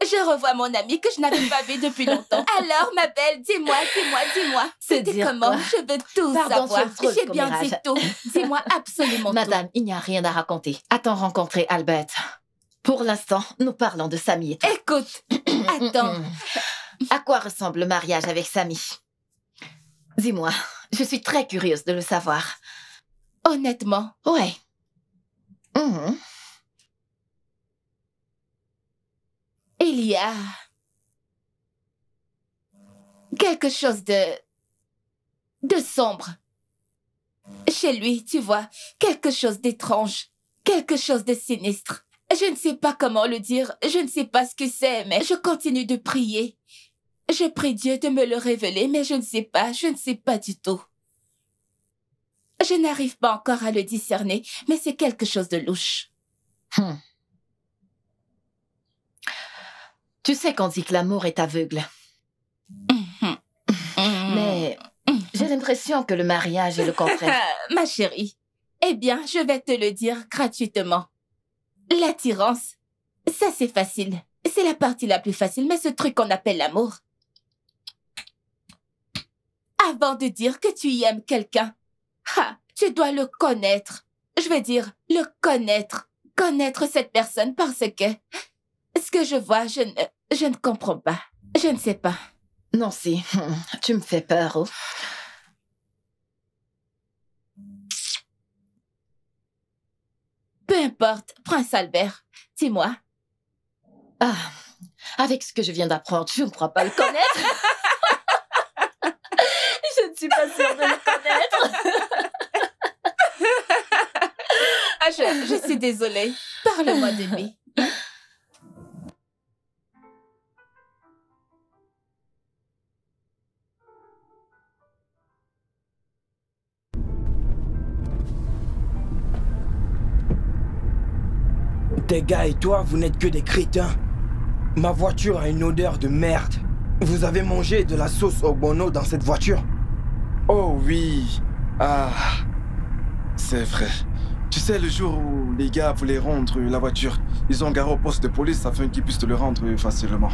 S3: Je revois mon ami que je n'avais pas vu depuis longtemps. Alors, ma belle, dis-moi. C'était comment?
S6: Quoi?
S3: Je veux tout savoir. J'ai bien dit tout. Dis-moi absolument tout.
S6: Madame, il n'y a rien à raconter. Attends rencontrer Albert. Pour l'instant, nous parlons de Samy et toi.
S3: Écoute, attends.
S6: À quoi ressemble le mariage avec Samy?
S7: Dis-moi, je suis très curieuse de le savoir.
S3: Honnêtement,
S7: Ouais. Mhm.
S3: il y a quelque chose de sombre. Chez lui, tu vois, quelque chose d'étrange, quelque chose de sinistre. Je ne sais pas comment le dire, je ne sais pas ce que c'est, mais je continue de prier. Je prie Dieu de me le révéler, mais je ne sais pas du tout. Je n'arrive pas encore à le discerner, mais c'est quelque chose de louche.
S7: Tu sais qu'on dit que l'amour est aveugle. Mais j'ai l'impression que le mariage est le contraire.
S3: Ma chérie, eh bien, je vais te le dire gratuitement. L'attirance, ça c'est facile. C'est la partie la plus facile, mais ce truc qu'on appelle l'amour. Avant de dire que tu y aimes quelqu'un, tu dois le connaître. Je veux dire, le connaître. Connaître cette personne parce que ce que je vois, je ne comprends pas. Je ne sais pas.
S7: Nancy, tu me fais peur. Oh.
S3: Peu importe, Prince Albert, dis-moi.
S7: Ah, avec ce que je viens d'apprendre, je ne crois pas le connaître. Je ne suis pas sûre de le connaître.
S3: Je suis désolée. Parle-moi de lui.
S5: Tes gars et toi, vous n'êtes que des crétins. Ma voiture a une odeur de merde. Vous avez mangé de la sauce ogbono dans cette voiture?
S1: Oh oui. Ah, c'est vrai. Tu sais, le jour où les gars voulaient rendre la voiture, ils ont garé au poste de police afin qu'ils puissent te le rendre facilement.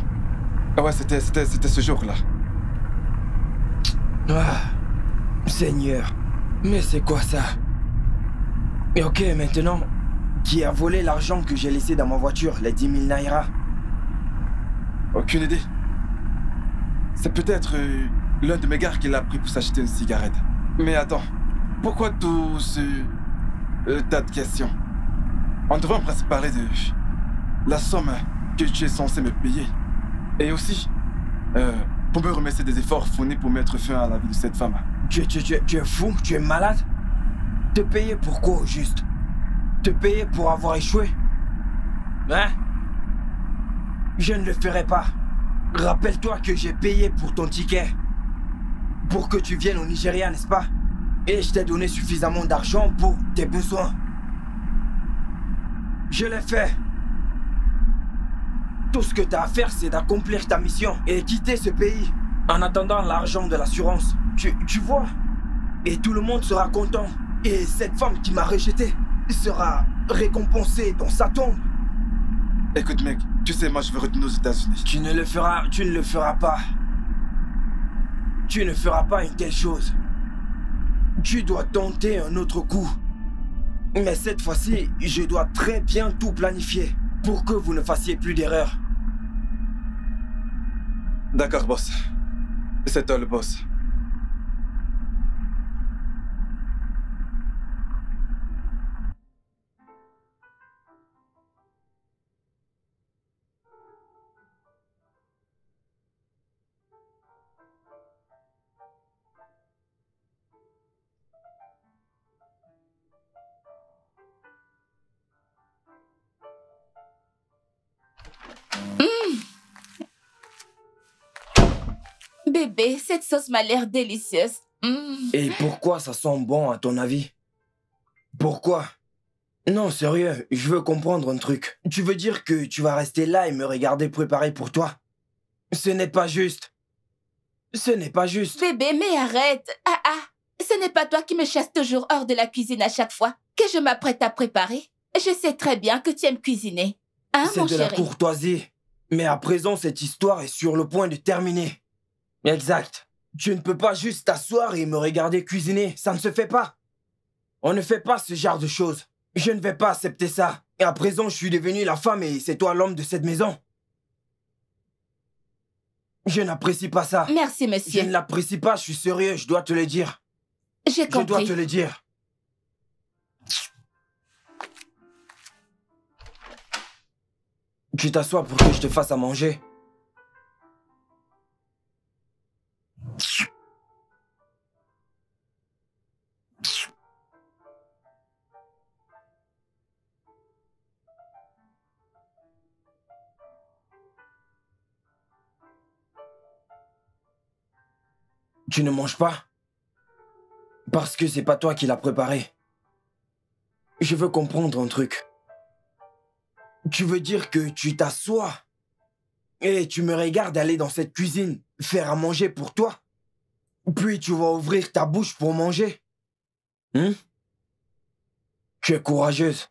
S1: Ah ouais, c'était ce jour-là.
S5: Ah, Seigneur. Mais c'est quoi ça? Et ok, maintenant, qui a volé l'argent que j'ai laissé dans ma voiture, les 10 000 naira?
S1: Aucune idée. C'est peut-être l'un de mes gars qui l'a pris pour s'acheter une cigarette. Mais attends, pourquoi tout ce tas de questions? On devrait en principe parler de la somme que tu es censé me payer. Et aussi, pour me remercier des efforts fournis pour mettre fin à la vie de cette femme.
S5: Tu es fou? Tu es malade? Te payer pour quoi au juste? Te payer pour avoir échoué? Hein? Je ne le ferai pas. Rappelle-toi que j'ai payé pour ton ticket. Pour que tu viennes au Nigeria, n'est-ce pas? Et je t'ai donné suffisamment d'argent pour tes besoins. Je l'ai fait. Tout ce que tu as à faire, c'est d'accomplir ta mission et quitter ce pays en attendant l'argent de l'assurance. Tu vois? Et tout le monde sera content. Et cette femme qui m'a rejeté sera récompensée dans sa tombe.
S1: Écoute mec, tu sais, moi je veux retourner aux États-Unis.
S5: Tu ne le feras pas. Tu ne feras pas une telle chose. Tu dois tenter un autre coup. Mais cette fois-ci, je dois très bien tout planifier pour que vous ne fassiez plus d'erreurs.
S1: D'accord, boss. C'est toi le boss.
S3: Bébé, cette sauce m'a l'air délicieuse.
S5: Et pourquoi ça sent bon à ton avis? Pourquoi? Non, sérieux, je veux comprendre un truc. Tu veux dire que tu vas rester là et me regarder préparer pour toi? Ce n'est pas juste. Ce n'est pas juste.
S3: Bébé, mais arrête. Ce n'est pas toi qui me chasses toujours hors de la cuisine à chaque fois que je m'apprête à préparer. Je sais très bien que tu aimes cuisiner. Hein,
S5: C'est
S3: mon
S5: de la
S3: chéri?
S5: courtoisie. Mais à présent, cette histoire est sur le point de terminer. Exact. Tu ne peux pas juste t'asseoir et me regarder cuisiner. Ça ne se fait pas. On ne fait pas ce genre de choses. Je ne vais pas accepter ça. Et à présent, je suis devenu la femme et c'est toi l'homme de cette maison. Je n'apprécie pas ça.
S3: Merci,
S5: Je
S3: monsieur.
S5: ne l'apprécie pas, je suis sérieux, je dois te le dire.
S3: J'ai
S5: Je dois
S3: compris.
S5: te le dire. Tu t'assois pour que je te fasse à manger. Tu ne manges pas? Parce que c'est pas toi qui l'as préparé. Je veux comprendre un truc. Tu veux dire que tu t'assois et tu me regardes aller dans cette cuisine faire à manger pour toi? Puis tu vas ouvrir ta bouche pour manger? Tu es courageuse.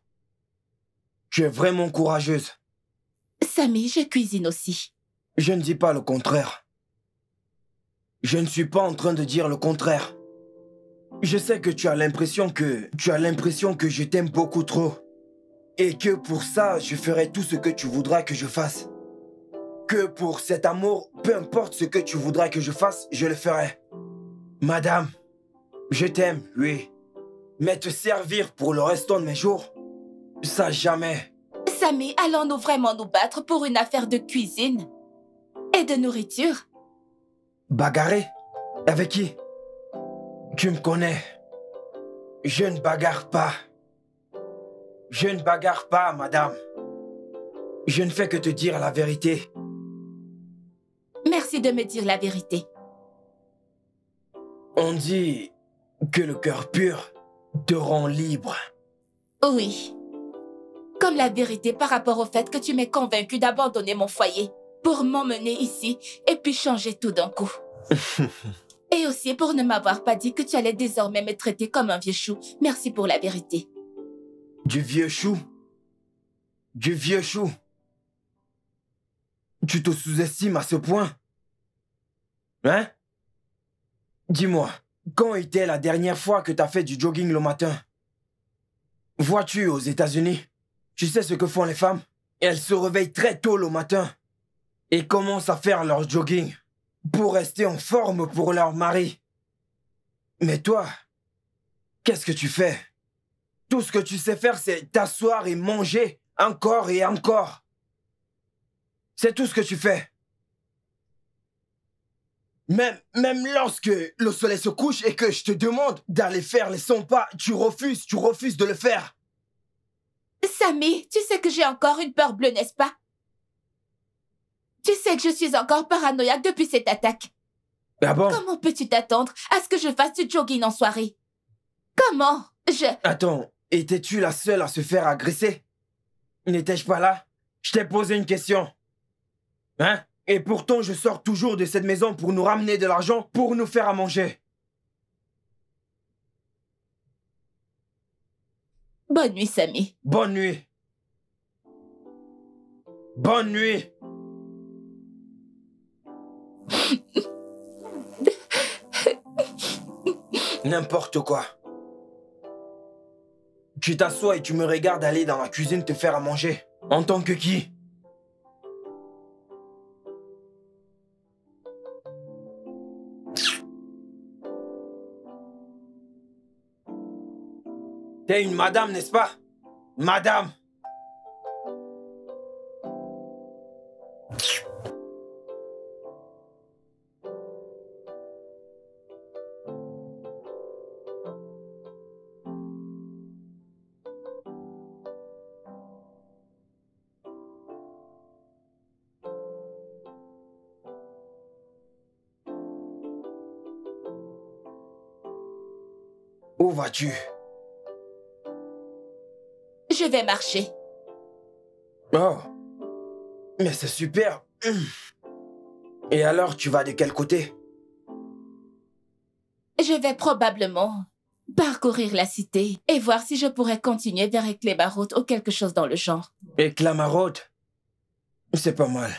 S5: Tu es vraiment courageuse.
S3: Samy, je cuisine aussi.
S5: Je ne dis pas le contraire. Je ne suis pas en train de dire le contraire. Je sais que tu as l'impression que je t'aime beaucoup trop. Et que pour ça, je ferai tout ce que tu voudras que je fasse. Que pour cet amour, peu importe ce que tu voudras que je fasse, je le ferai. Madame, je t'aime, oui. Mais te servir pour le restant de mes jours, ça jamais.
S3: Samy, allons-nous vraiment nous battre pour une affaire de cuisine et de nourriture?
S5: Bagarrer? Avec qui? Tu me connais. Je ne bagarre pas. Je ne bagarre pas, madame. Je ne fais que te dire la vérité.
S3: Merci de me dire la vérité.
S5: On dit que le cœur pur te rend libre.
S3: Oui. Comme la vérité par rapport au fait que tu m'es convaincu d'abandonner mon foyer pour m'emmener ici et puis changer tout d'un coup. Et aussi pour ne m'avoir pas dit que tu allais désormais me traiter comme un vieux chou. Merci pour la vérité.
S5: Du vieux chou? Du vieux chou? Tu te sous-estimes à ce point? Hein? Dis-moi, quand était la dernière fois que t'as fait du jogging le matin? Vois-tu aux États-Unis, tu sais ce que font les femmes? Elles se réveillent très tôt le matin et commencent à faire leur jogging pour rester en forme pour leur mari. Mais toi, qu'est-ce que tu fais? Tout ce que tu sais faire, c'est t'asseoir et manger encore et encore. C'est tout ce que tu fais. Même lorsque le soleil se couche et que je te demande d'aller faire les 100 pas, tu refuses de le faire.
S3: Samy, tu sais que j'ai encore une peur bleue, n'est-ce pas? Tu sais que je suis encore paranoïaque depuis cette attaque.
S5: Ah bon?
S3: Comment peux-tu t'attendre à ce que je fasse du jogging en soirée? Comment?
S5: Attends, étais-tu la seule à se faire agresser? N'étais-je pas là? Je t'ai posé une question. Hein? Et pourtant, je sors toujours de cette maison pour nous ramener de l'argent, pour nous faire à manger.
S3: Bonne nuit, Samy.
S5: Bonne nuit. Bonne nuit. N'importe quoi. Tu t'assois et tu me regardes aller dans la cuisine te faire à manger. En tant que qui? T'es une madame, n'est-ce pas? Madame! Où vas-tu?
S3: Je vais marcher.
S5: Oh, mais c'est super. Et alors, tu vas de quel côté?
S3: Je vais probablement parcourir la cité et voir si je pourrais continuer vers Éclamaraude ou quelque chose dans le genre.
S5: Éclamaraude? C'est pas mal.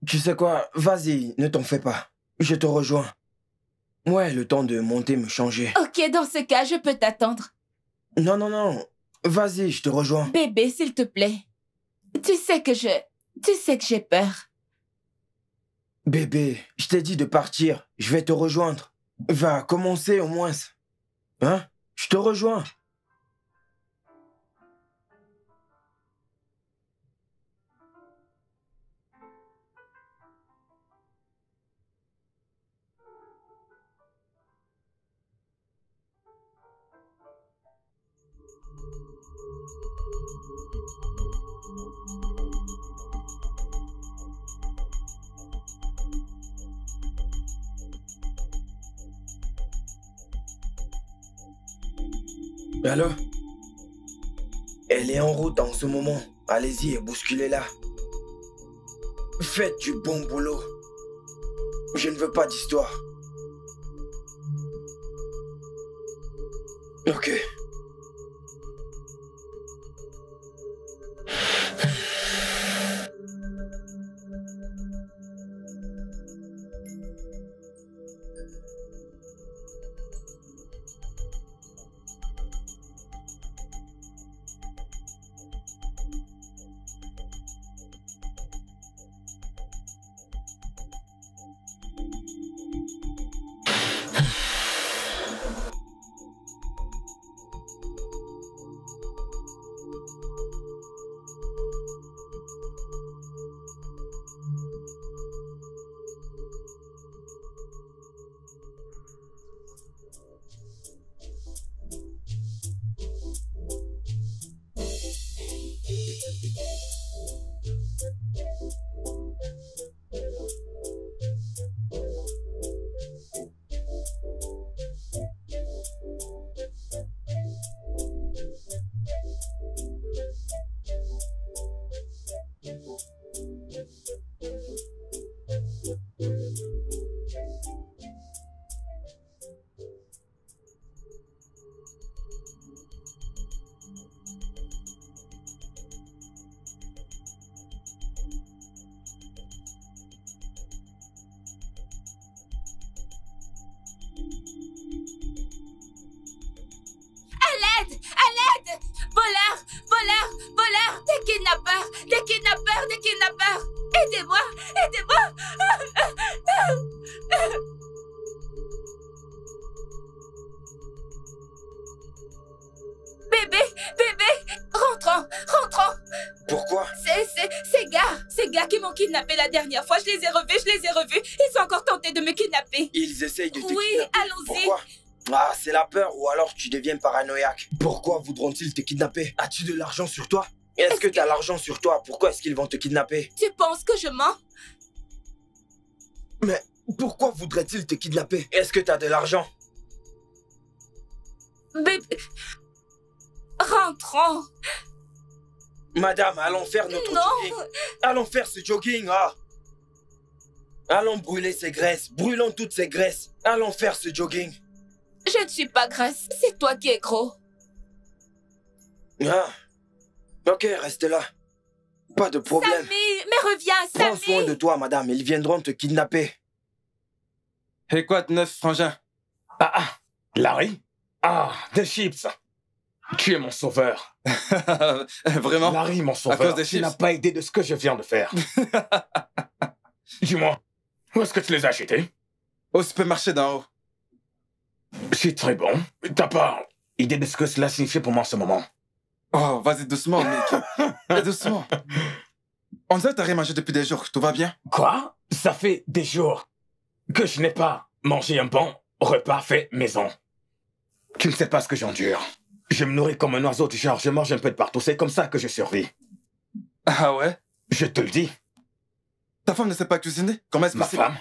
S5: Tu sais quoi? Vas-y, ne t'en fais pas. Je te rejoins. Ouais, le temps de monter me changer.
S3: Ok, dans ce cas, je peux t'attendre.
S5: Non, non, non. Vas-y, je te rejoins.
S3: Bébé, s'il te plaît. Tu sais que j'ai peur.
S5: Bébé, je t'ai dit de partir. Je vais te rejoindre. Va, commencer au moins. Hein? Je te rejoins. Allô? Elle est en route en ce moment. Allez-y et bousculez-la. Faites du bon boulot. Je ne veux pas d'histoire. Ok.
S3: Des kidnappeurs! Aidez-moi! Aidez-moi! Bébé! Rentrons!
S5: Pourquoi?
S3: Ces gars qui m'ont kidnappé la dernière fois, je les ai revus. Ils ont encore tenté de me kidnapper.
S5: Ils essayent de te
S3: Oui,
S5: kidnapper.
S3: allons-y.
S5: Pourquoi? Ah, c'est la peur ou alors tu deviens paranoïaque. Pourquoi voudront-ils te kidnapper? As-tu de l'argent sur toi? Est-ce que tu as l'argent sur toi? Pourquoi est-ce qu'ils vont te kidnapper?
S3: Tu penses que je mens?
S5: Mais pourquoi voudraient-ils te kidnapper? Est-ce que tu as de l'argent?
S3: Bébé... Rentrons.
S5: Madame, allons faire notre jogging. Allons faire ce jogging, ah. Allons brûler ces graisses. Brûlons toutes ces graisses. Allons faire ce jogging.
S3: Je ne suis pas grasse. C'est toi qui es gros.
S5: Ah. Ok, reste là. Pas de problème.
S3: Samy, mais reviens, Samy.
S5: Prends soin de toi, madame. Ils viendront te kidnapper.
S1: Et quoi de neuf, frangin?
S2: Larry? Des chips. Tu es mon sauveur.
S1: Vraiment?
S2: Larry, mon
S1: À
S2: sauveur,
S1: cause des
S2: tu
S1: chips?
S2: n'as pas idée de ce que je viens de faire. Dis-moi, où est-ce que tu les as achetés?
S1: Au supermarché d'en haut.
S2: C'est très bon. T'as pas idée de ce que cela signifie pour moi en ce moment?
S1: Oh, vas-y doucement, mec. Doucement. On dirait que t'as rien mangé depuis des jours. Tout va bien?
S2: Quoi? Ça fait des jours que je n'ai pas mangé un bon repas fait maison. Tu ne sais pas ce que j'endure. Je me nourris comme un oiseau du genre, je mange un peu de partout. C'est comme ça que je survis.
S1: Ah ouais?
S2: Je te le dis.
S1: Ta femme ne sait pas cuisiner? Comment est-ce
S2: Ma
S1: possible?
S2: femme?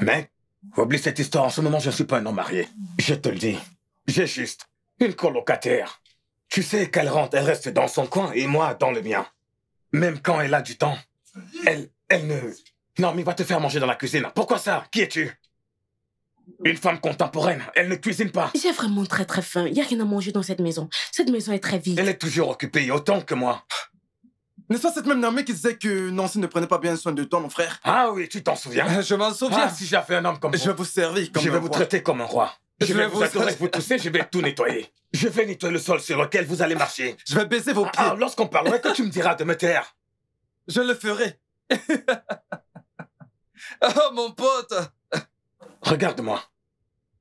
S2: Mec, oublie cette histoire. En ce moment, je ne suis pas un homme marié. Je te le dis. J'ai juste une colocataire. Tu sais qu'elle rentre, elle reste dans son coin et moi dans le mien. Même quand elle a du temps, elle ne... Non, mais va te faire manger dans la cuisine. Pourquoi ça? Qui es-tu? Une femme contemporaine, elle ne cuisine pas.
S6: J'ai vraiment très faim. Il n'y a rien à manger dans cette maison. Cette maison est très vide.
S2: Elle est toujours occupée, autant que moi.
S1: N'est-ce pas cette même Naomi qui disait que Nancy ne prenait pas bien soin de toi, mon frère?
S2: Ah oui, tu t'en souviens?
S1: Je m'en souviens.
S2: Si j'avais un homme comme vous,
S1: Je vais vous servir comme
S2: je vais
S1: un
S2: vous
S1: roi.
S2: traiter comme un roi. Je vais vous adorer, vous tousser, je vais tout nettoyer. Je vais nettoyer le sol sur lequel vous allez marcher.
S1: Je vais baiser vos pieds.
S2: Lorsqu'on parlerait, que tu me diras de me taire.
S1: Je le ferai. Oh, mon pote!
S2: Regarde-moi.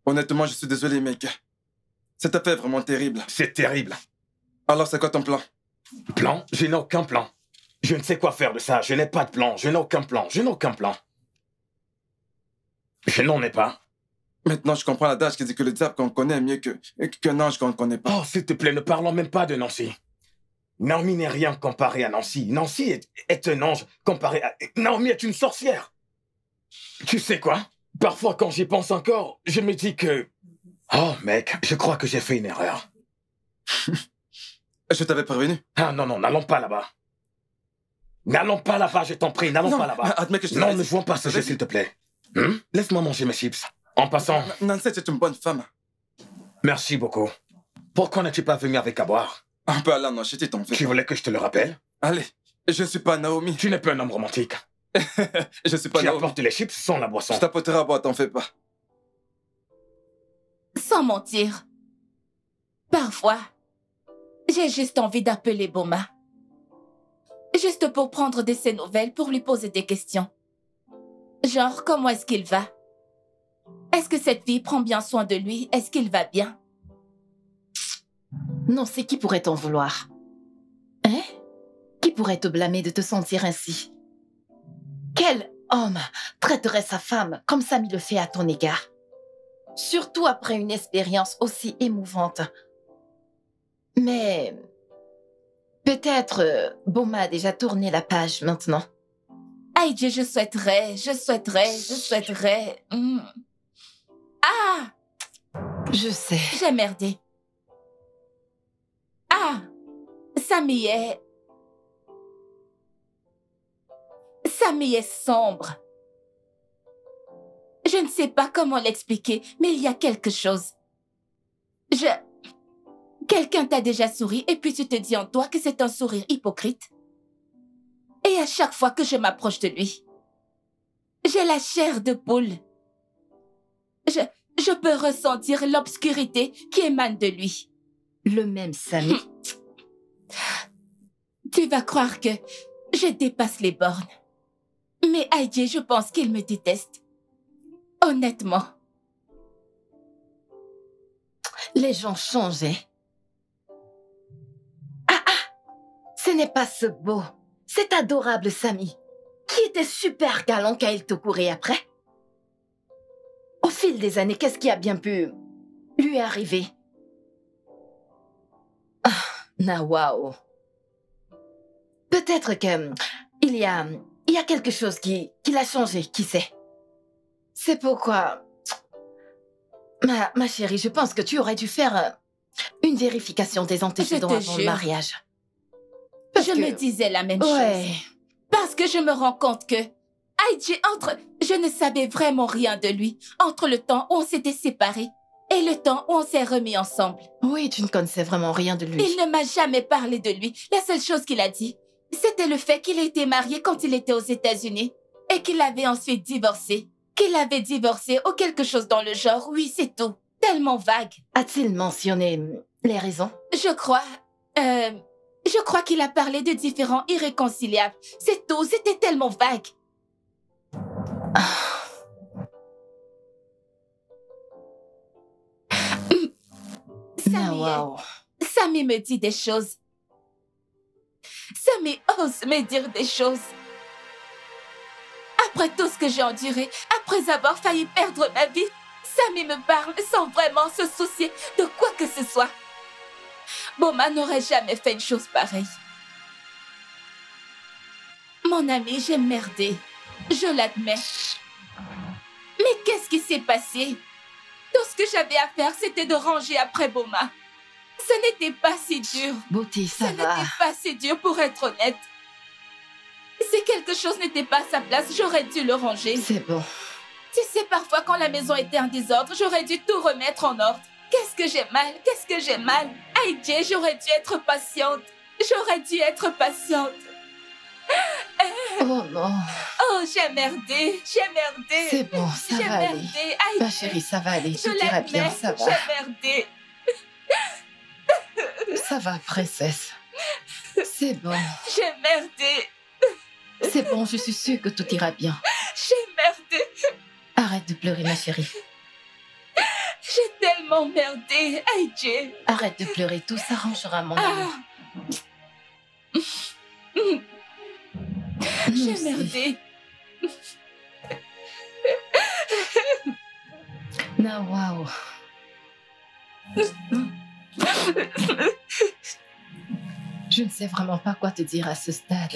S1: Honnêtement, je suis désolé, mec. Cette affaire est vraiment terrible.
S2: C'est terrible.
S1: Alors, c'est quoi ton plan?
S2: Plan? Je n'ai aucun plan. Je ne sais quoi faire de ça. Je n'ai pas de plan. Je n'ai aucun plan. Je n'ai aucun plan. Je n'en ai pas.
S1: Maintenant, je comprends l'adage qui dit que le diable qu'on connaît est mieux qu'un ange qu'on ne connaît pas.
S2: Oh, s'il te plaît, ne parlons même pas de Nancy. Naomi n'est rien comparé à Nancy. Nancy est un ange comparé à... Naomi est une sorcière. Tu sais quoi? Parfois, quand j'y pense encore, je me dis que... Oh, mec, je crois que j'ai fait une erreur.
S1: Je t'avais prévenu.
S2: Ah non, non, n'allons pas là-bas. N'allons pas là-bas, je t'en prie, n'allons pas là-bas.
S1: Admets que je
S2: Non, ne jouons pas ce jeu, s'il te plaît. Laisse-moi manger mes chips. En passant...
S1: Nancy est une bonne femme.
S2: Merci beaucoup. Pourquoi n'es-tu pas venu avec à boire?
S1: On peut aller en acheter ton fait.
S2: Tu voulais que je te le rappelle?
S1: Allez, je ne suis pas Naomi.
S2: Tu n'es pas un homme romantique.
S1: Je suis pas
S2: Tu
S1: Naomi.
S2: apportes les chips sans la boisson.
S1: Je t'apporterai à boire, t'en fais pas.
S3: Sans mentir, parfois, j'ai juste envie d'appeler Boma. Juste pour prendre de ses nouvelles, pour lui poser des questions. Genre, comment est-ce qu'il va? Est-ce que cette fille prend bien soin de lui? Est-ce qu'il va bien?
S7: Non, c'est qui pourrait t'en vouloir? Hein? Qui pourrait te blâmer de te sentir ainsi? Quel homme traiterait sa femme comme Samy le fait à ton égard? Surtout après une expérience aussi émouvante. Mais peut-être Boma a déjà tourné la page maintenant.
S3: Aïe Dieu, je souhaiterais. Ah!
S7: Je sais.
S3: J'ai merdé. Ah! Samy est sombre. Je ne sais pas comment l'expliquer, mais il y a quelque chose. Quelqu'un t'a déjà souri et puis tu te dis en toi que c'est un sourire hypocrite. Et à chaque fois que je m'approche de lui, j'ai la chair de poule. Je peux ressentir l'obscurité qui émane de lui.
S7: Le même Samy.
S3: Tu vas croire que je dépasse les bornes. Mais Heidi, je pense qu'il me déteste. Honnêtement.
S7: Les gens changeaient. Ce n'est pas ce beau, cet adorable Samy, qui était super galant quand il te courait après. Au fil des années, qu'est-ce qui a bien pu lui arriver? Nawao. Peut-être que il y a quelque chose qui l'a changé, qui sait. C'est pourquoi... Ma chérie, je pense que tu aurais dû faire une vérification des antécédents avant le mariage.
S3: Je me disais la même chose. Parce que je me rends compte que Heidi, je ne savais vraiment rien de lui entre le temps où on s'était séparés et le temps où on s'est remis ensemble.
S7: Oui, tu ne connaissais vraiment rien de lui.
S3: Il ne m'a jamais parlé de lui. La seule chose qu'il a dit, c'était le fait qu'il était marié quand il était aux États-Unis et qu'il avait ensuite divorcé. Qu'il avait divorcé ou quelque chose dans le genre. Oui, c'est tout. Tellement vague.
S7: A-t-il mentionné les raisons?
S3: Je crois qu'il a parlé de différends irréconciliables. C'est tout. C'était tellement vague. Samy me dit des choses. Samy ose me dire des choses. Après tout ce que j'ai enduré, après avoir failli perdre ma vie, Samy me parle sans vraiment se soucier de quoi que ce soit. Boma n'aurait jamais fait une chose pareille. Mon ami, j'ai merdé. Je l'admets. Mais qu'est-ce qui s'est passé? Tout ce que j'avais à faire, c'était de ranger après Boma. Ce n'était pas si dur.
S7: Beauté, ça va.
S3: Ce n'était pas si dur pour être honnête. Si quelque chose n'était pas à sa place, j'aurais dû le ranger.
S7: C'est bon.
S3: Tu sais, parfois, quand la maison était en désordre, j'aurais dû tout remettre en ordre. Qu'est-ce que j'ai mal? Qu'est-ce que j'ai mal? Heidi, j'aurais dû être patiente. J'aurais dû être patiente.
S7: Oh non.
S3: Oh, j'ai merdé. J'ai merdé.
S7: C'est bon, ça va aller. Ma chérie, ça va aller. Tout ira bien, ça va.
S3: J'ai merdé.
S7: Ça va, princesse. C'est bon.
S3: J'ai merdé.
S7: C'est bon, je suis sûre que tout ira bien.
S3: J'ai merdé.
S7: Arrête de pleurer, ma chérie.
S3: J'ai tellement merdé. Aïe, Dieu.
S7: Arrête de pleurer, tout s'arrangera, mon amour. Nous
S3: J'ai
S7: aussi.
S3: merdé.
S7: Non, waouh. Je ne sais vraiment pas quoi te dire à ce stade.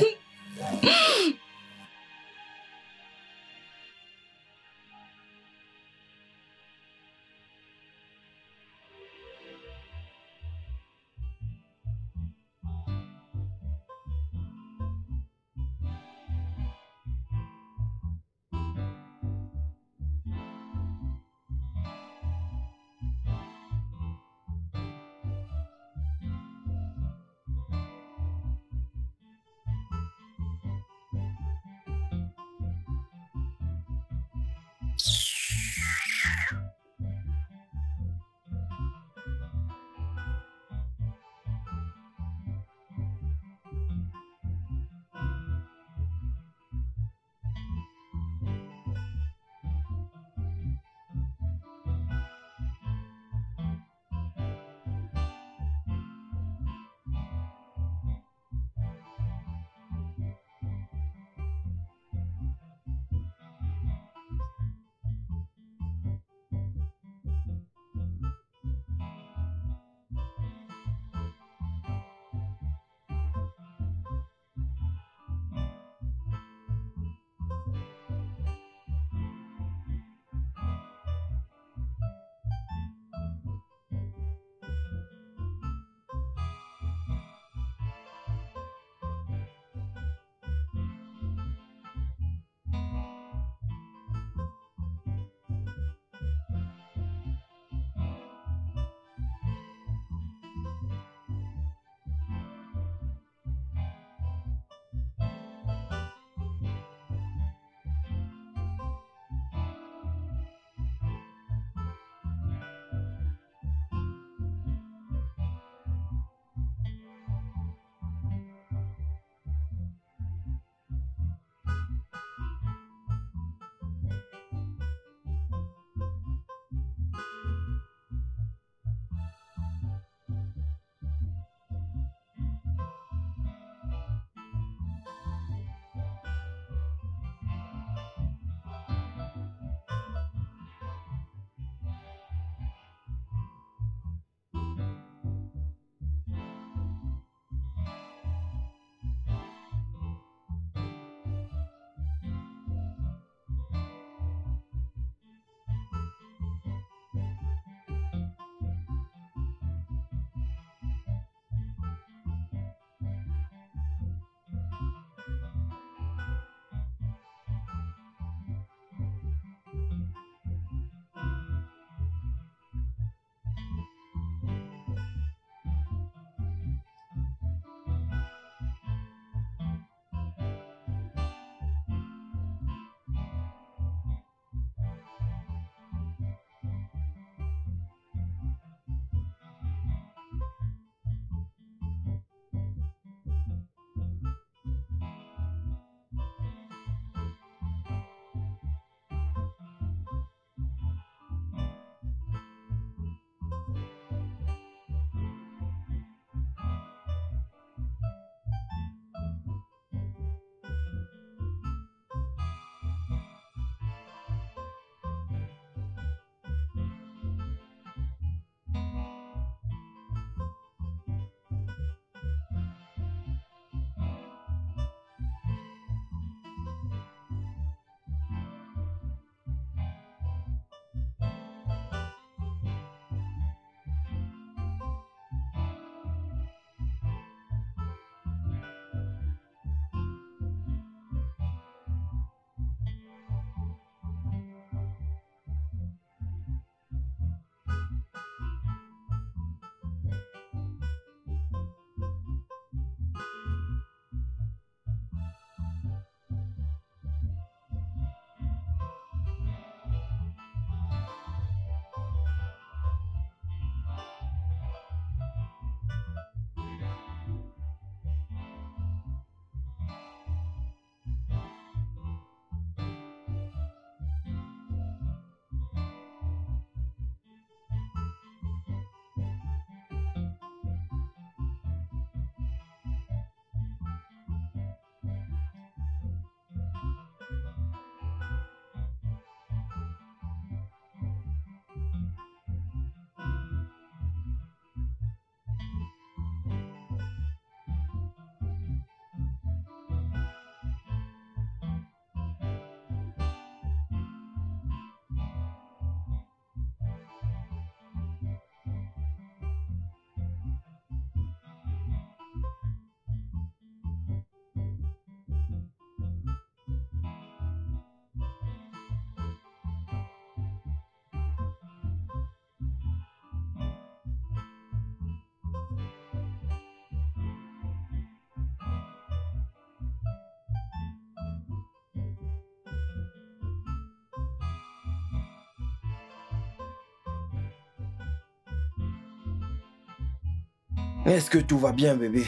S5: Est-ce que tout va bien, bébé?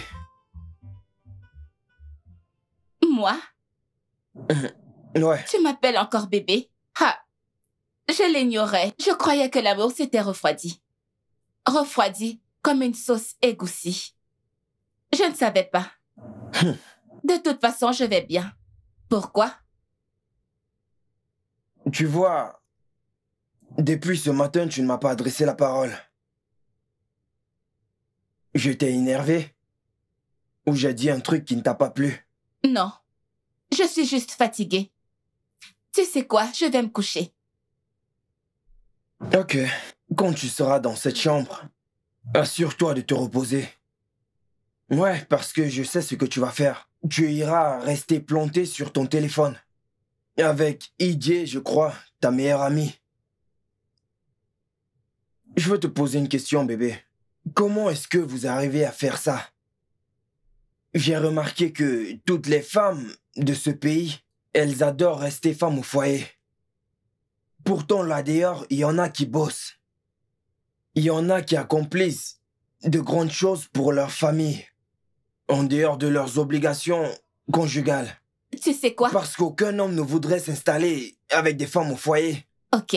S3: Moi?
S5: Ouais.
S3: Tu m'appelles encore bébé? Ah, je l'ignorais. Je croyais que l'amour s'était refroidi. Refroidi comme une sauce égoussie. Je ne savais pas. De toute façon, je vais bien. Pourquoi?
S5: Tu vois, depuis ce matin, tu ne m'as pas adressé la parole. Je t'ai énervé? Ou j'ai dit un truc qui ne t'a pas plu?
S3: Non. Je suis juste fatiguée. Tu sais quoi? Je vais me coucher.
S5: Ok. Quand tu seras dans cette chambre, assure-toi de te reposer. Ouais, parce que je sais ce que tu vas faire. Tu iras rester planté sur ton téléphone. Avec Idie, je crois, ta meilleure amie. Je veux te poser une question, bébé. Comment est-ce que vous arrivez à faire ça? J'ai remarqué que toutes les femmes de ce pays, elles adorent rester femmes au foyer. Pourtant, là dehors, il y en a qui bossent. Il y en a qui accomplissent de grandes choses pour leur famille, en dehors de leurs obligations conjugales.
S3: Tu sais quoi?
S5: Parce qu'aucun homme ne voudrait s'installer avec des femmes au foyer.
S3: Ok.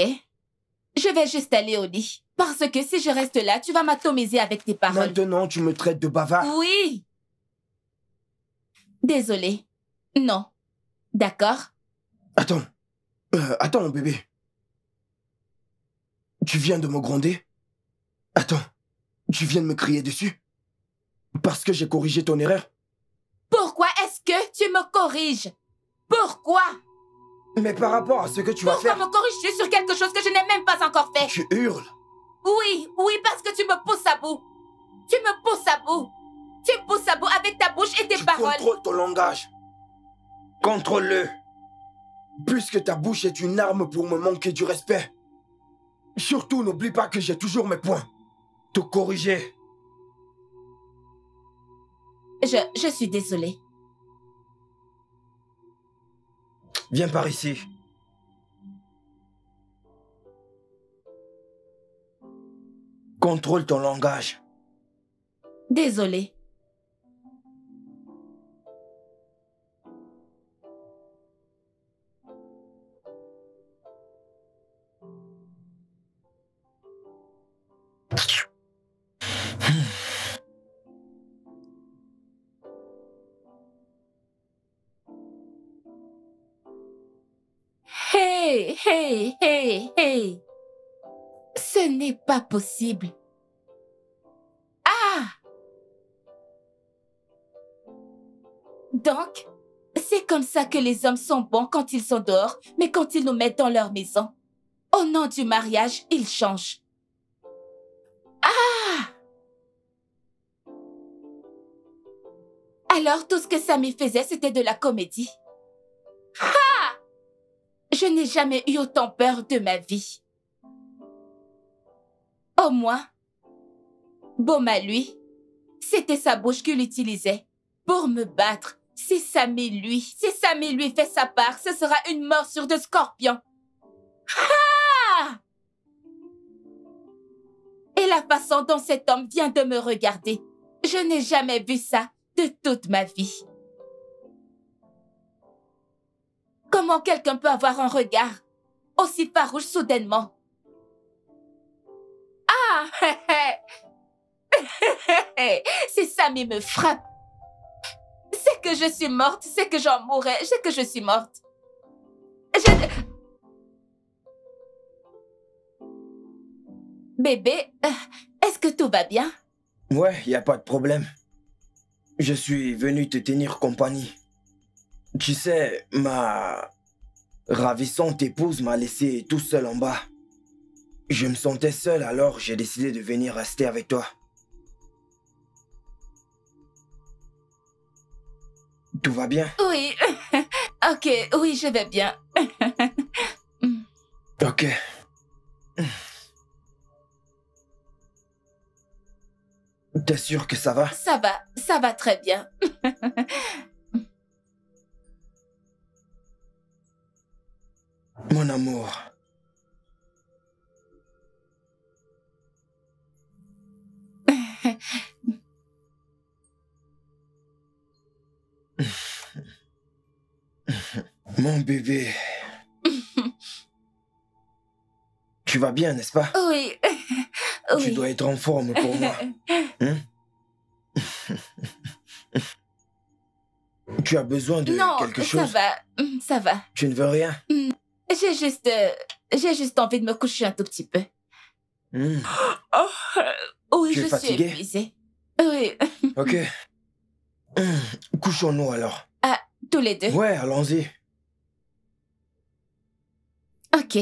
S3: Je vais juste aller au lit. Parce que si je reste là, tu vas m'atomiser avec tes paroles.
S5: Maintenant, tu me traites de bavard.
S3: Oui. Désolée. Non. D'accord?
S5: Attends, mon bébé. Tu viens de me gronder? Attends, tu viens de me crier dessus? Parce que j'ai corrigé ton erreur?
S3: Pourquoi est-ce que tu me corriges? Pourquoi?
S5: Mais par rapport à ce que tu vas
S3: Pourquoi
S5: faire...
S3: me corriges-tu sur quelque chose que je n'ai même pas encore fait?
S5: Tu hurles.
S3: Oui, parce que tu me pousses à bout. Tu me pousses à bout. Tu me pousses à bout avec ta bouche et tes paroles.
S5: Contrôle ton langage. Contrôle-le. Puisque ta bouche est une arme pour me manquer du respect. Surtout, n'oublie pas que j'ai toujours mes points. Te corriger.
S3: Je suis désolée.
S5: Viens par ici. Contrôle ton langage.
S3: Désolée. Hey. Ce n'est pas possible. Ah! Donc, c'est comme ça que les hommes sont bons quand ils sont dehors, mais quand ils nous mettent dans leur maison, au nom du mariage, ils changent. Ah! Alors, tout ce que Samy faisait, c'était de la comédie. Ah! Je n'ai jamais eu autant peur de ma vie. Au moins, Boma, lui, c'était sa bouche qu'il utilisait pour me battre. Si Samy lui fait sa part, ce sera une morsure de scorpion. Ah! Et la façon dont cet homme vient de me regarder, je n'ai jamais vu ça de toute ma vie. Comment quelqu'un peut avoir un regard aussi farouche soudainement? Ah! Si Samy me frappe, c'est que je suis morte, c'est que j'en mourrai, c'est que je suis morte. Bébé, est-ce que tout va bien?
S5: Ouais, y a pas de problème. Je suis venu te tenir compagnie. Tu sais, ma ravissante épouse m'a laissé tout seul en bas. Je me sentais seul, alors j'ai décidé de venir rester avec toi. Tout va bien?
S3: Oui. Ok, oui, je vais bien.
S5: Ok. T'es sûr que ça va?
S3: Ça va très bien.
S5: Mon amour. Mon bébé. Tu vas bien, n'est-ce pas?
S3: Oui.
S5: Tu dois être en forme pour moi. Hein? Tu as besoin de
S3: Non,
S5: quelque chose?
S3: ça va.
S5: Tu ne veux rien?
S3: J'ai juste envie de me coucher un tout petit peu. Oui,
S5: Tu es
S3: je
S5: fatiguée?
S3: suis épuisée. Oui.
S5: Ok. Couchons-nous alors.
S3: Ah, tous les deux.
S5: Ouais, allons-y.
S3: Ok.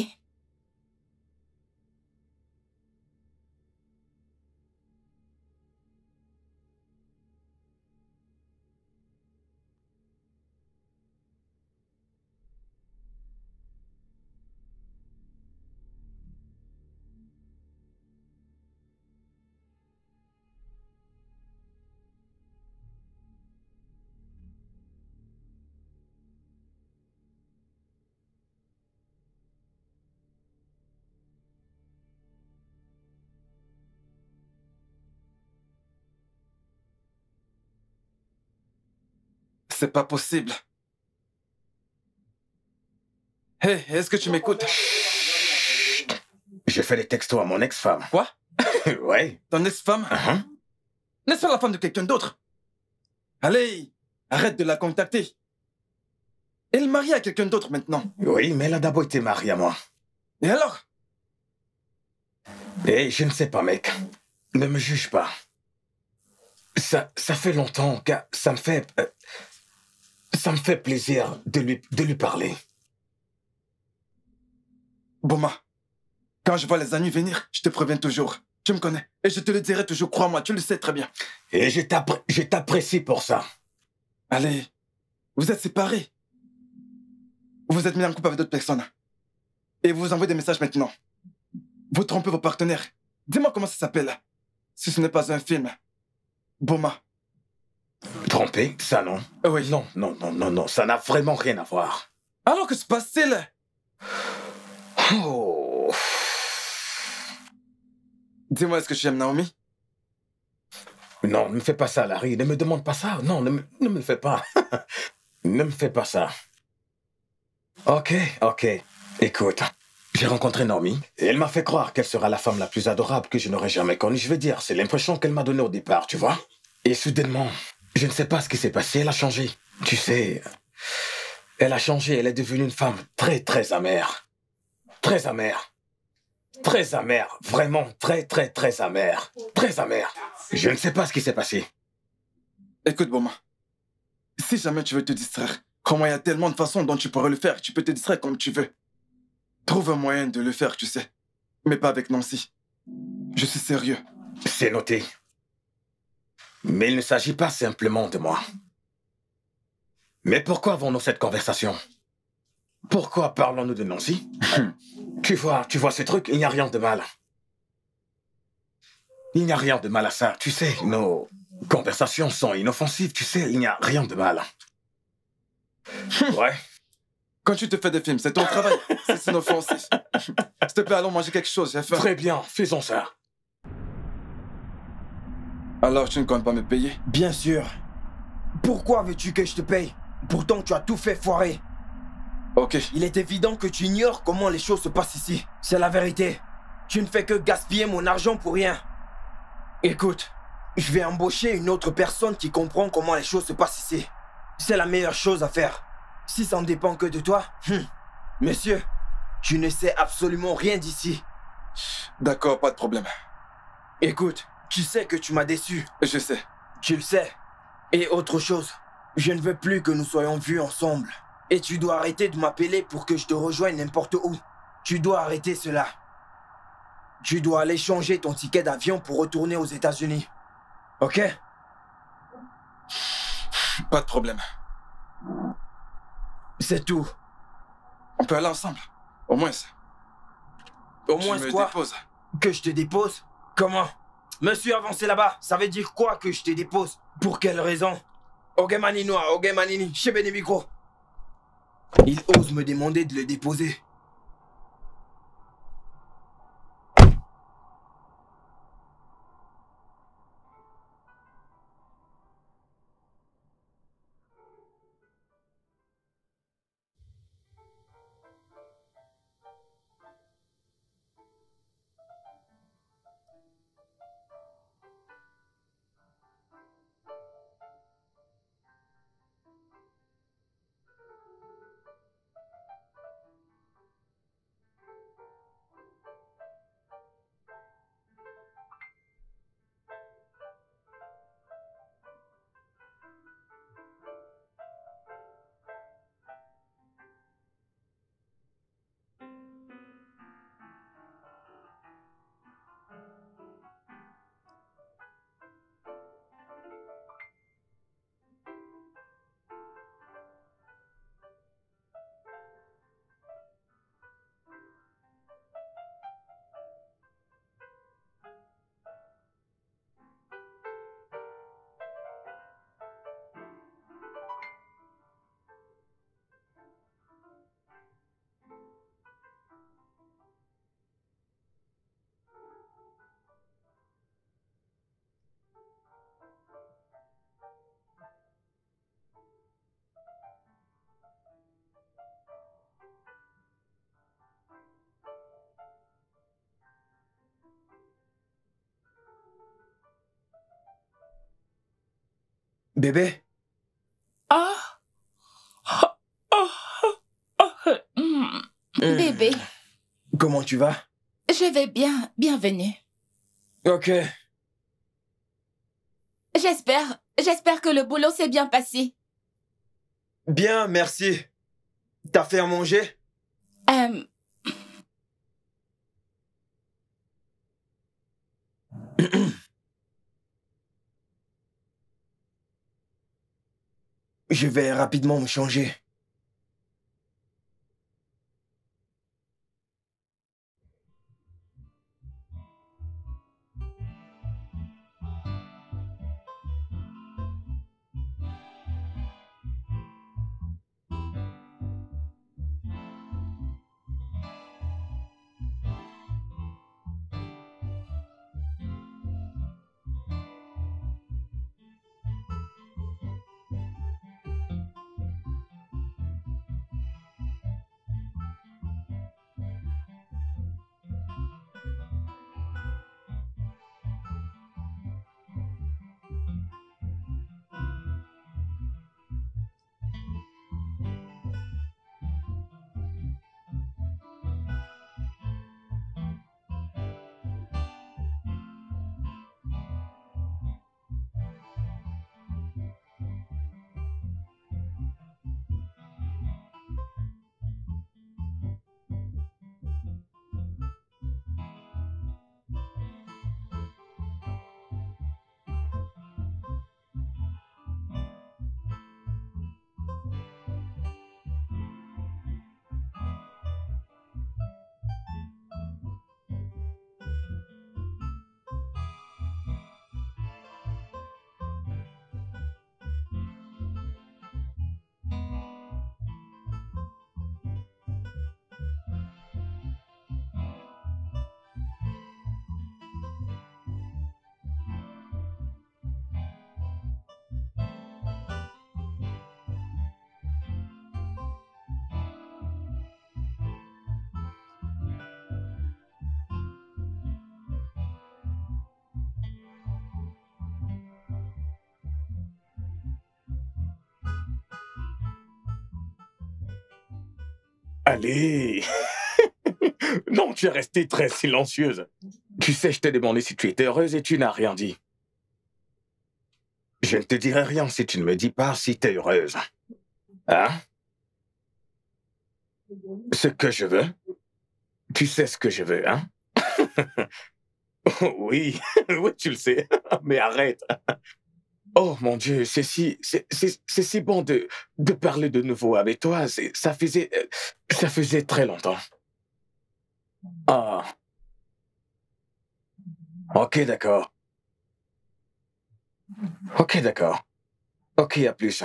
S1: C'est pas possible. Hé, est-ce que tu m'écoutes?
S2: J'ai fait des textos à mon ex-femme.
S1: Quoi?
S2: Ouais.
S1: Ton ex-femme? N'est-ce pas la femme de quelqu'un d'autre? Allez, arrête de la contacter. Elle est mariée à quelqu'un d'autre maintenant.
S2: Oui, mais elle a d'abord été mariée à moi.
S1: Et alors?
S2: Et je ne sais pas, mec. Ne me juge pas. Ça fait longtemps que ça me fait plaisir de lui parler.
S1: Boma, quand je vois les amis venir, je te préviens toujours. Tu me connais. Et je te le dirai toujours, crois-moi, tu le sais très bien.
S2: Et je t'apprécie pour ça.
S1: Allez, vous êtes séparés. Vous êtes mis en couple avec d'autres personnes. Et vous vous envoyez des messages maintenant. Vous trompez vos partenaires. Dis-moi comment ça s'appelle. Si ce n'est pas un film. Boma.
S2: Trompé, ça non.
S1: Oui.
S2: Non, ça n'a vraiment rien à voir.
S1: Alors que se passe-t-il?
S2: Oh.
S1: Dis-moi, est-ce que tu aimes Naomi?
S2: Non, ne me fais pas ça, Larry. Ne me demande pas ça. Non, ne me le fais pas. Ne me fais pas ça. Ok. Écoute, j'ai rencontré Naomi et elle m'a fait croire qu'elle sera la femme la plus adorable que je n'aurais jamais connue. Je veux dire, c'est l'impression qu'elle m'a donnée au départ, tu vois. Et soudainement, je ne sais pas ce qui s'est passé, elle a changé. Tu sais, elle a changé, elle est devenue une femme très, très amère. Très amère. Très amère. Vraiment très, très, très amère. Très amère. Je ne sais pas ce qui s'est passé.
S1: Écoute, Boma. Si jamais tu veux te distraire, comment il y a tellement de façons dont tu pourrais le faire, tu peux te distraire comme tu veux. Trouve un moyen de le faire, tu sais. Mais pas avec Nancy. Je suis sérieux.
S2: C'est noté. Mais il ne s'agit pas simplement de moi. Mais pourquoi avons-nous cette conversation? Pourquoi parlons-nous de Nancy? Tu vois ce truc, il n'y a rien de mal. Il n'y a rien de mal à ça. Tu sais, nos conversations sont inoffensives, tu sais, il n'y a rien de mal. Ouais.
S1: Quand tu te fais des films, c'est ton travail. C'est inoffensif. S'il te plaît, allons manger quelque chose, j'ai faim.
S2: Très bien, faisons ça.
S1: Alors, tu ne comptes pas me payer?
S5: Bien sûr. Pourquoi veux-tu que je te paye? Pourtant, tu as tout fait foirer.
S1: Ok.
S5: Il est évident que tu ignores comment les choses se passent ici. C'est la vérité. Tu ne fais que gaspiller mon argent pour rien. Écoute, je vais embaucher une autre personne qui comprend comment les choses se passent ici. C'est la meilleure chose à faire. Si ça ne dépend que de toi, monsieur, tu ne sais absolument rien d'ici.
S1: D'accord, pas de problème.
S5: Écoute, tu sais que tu m'as déçu.
S1: Je sais.
S5: Tu le sais. Et autre chose, je ne veux plus que nous soyons vus ensemble. Et tu dois arrêter de m'appeler pour que je te rejoigne n'importe où. Tu dois arrêter cela. Tu dois aller changer ton ticket d'avion pour retourner aux États-Unis. Ok?
S1: Pas de problème.
S5: C'est tout.
S1: On peut aller ensemble. Au moins ça.
S5: Au moins
S1: Tu me
S5: quoi?
S1: déposes.
S5: Que je te dépose? Comment? Monsieur, avancez là-bas. Ça veut dire quoi que je te dépose? Pour quelle raison? Ogemaninoa, Ogemanini, Chebe des micros. Il ose me demander de le déposer. Bébé?
S3: Bébé,
S5: Comment tu vas?
S3: je vais bien. Bienvenue.
S5: Ok.
S3: J'espère que le boulot s'est bien passé.
S5: Bien, merci. T'as fait à manger? Je vais rapidement me changer.
S2: Allez. Non, tu es restée très silencieuse. Tu sais, je t'ai demandé si tu étais heureuse et tu n'as rien dit. Je ne te dirai rien si tu ne me dis pas si tu es heureuse. Hein? Ce que je veux? Tu sais ce que je veux, hein? Oui, oui, tu le sais. Mais arrête. Oh mon Dieu, c'est si bon de parler de nouveau avec toi. Ça faisait très longtemps. Ah. Ok, d'accord. Ok, d'accord. Ok, à plus.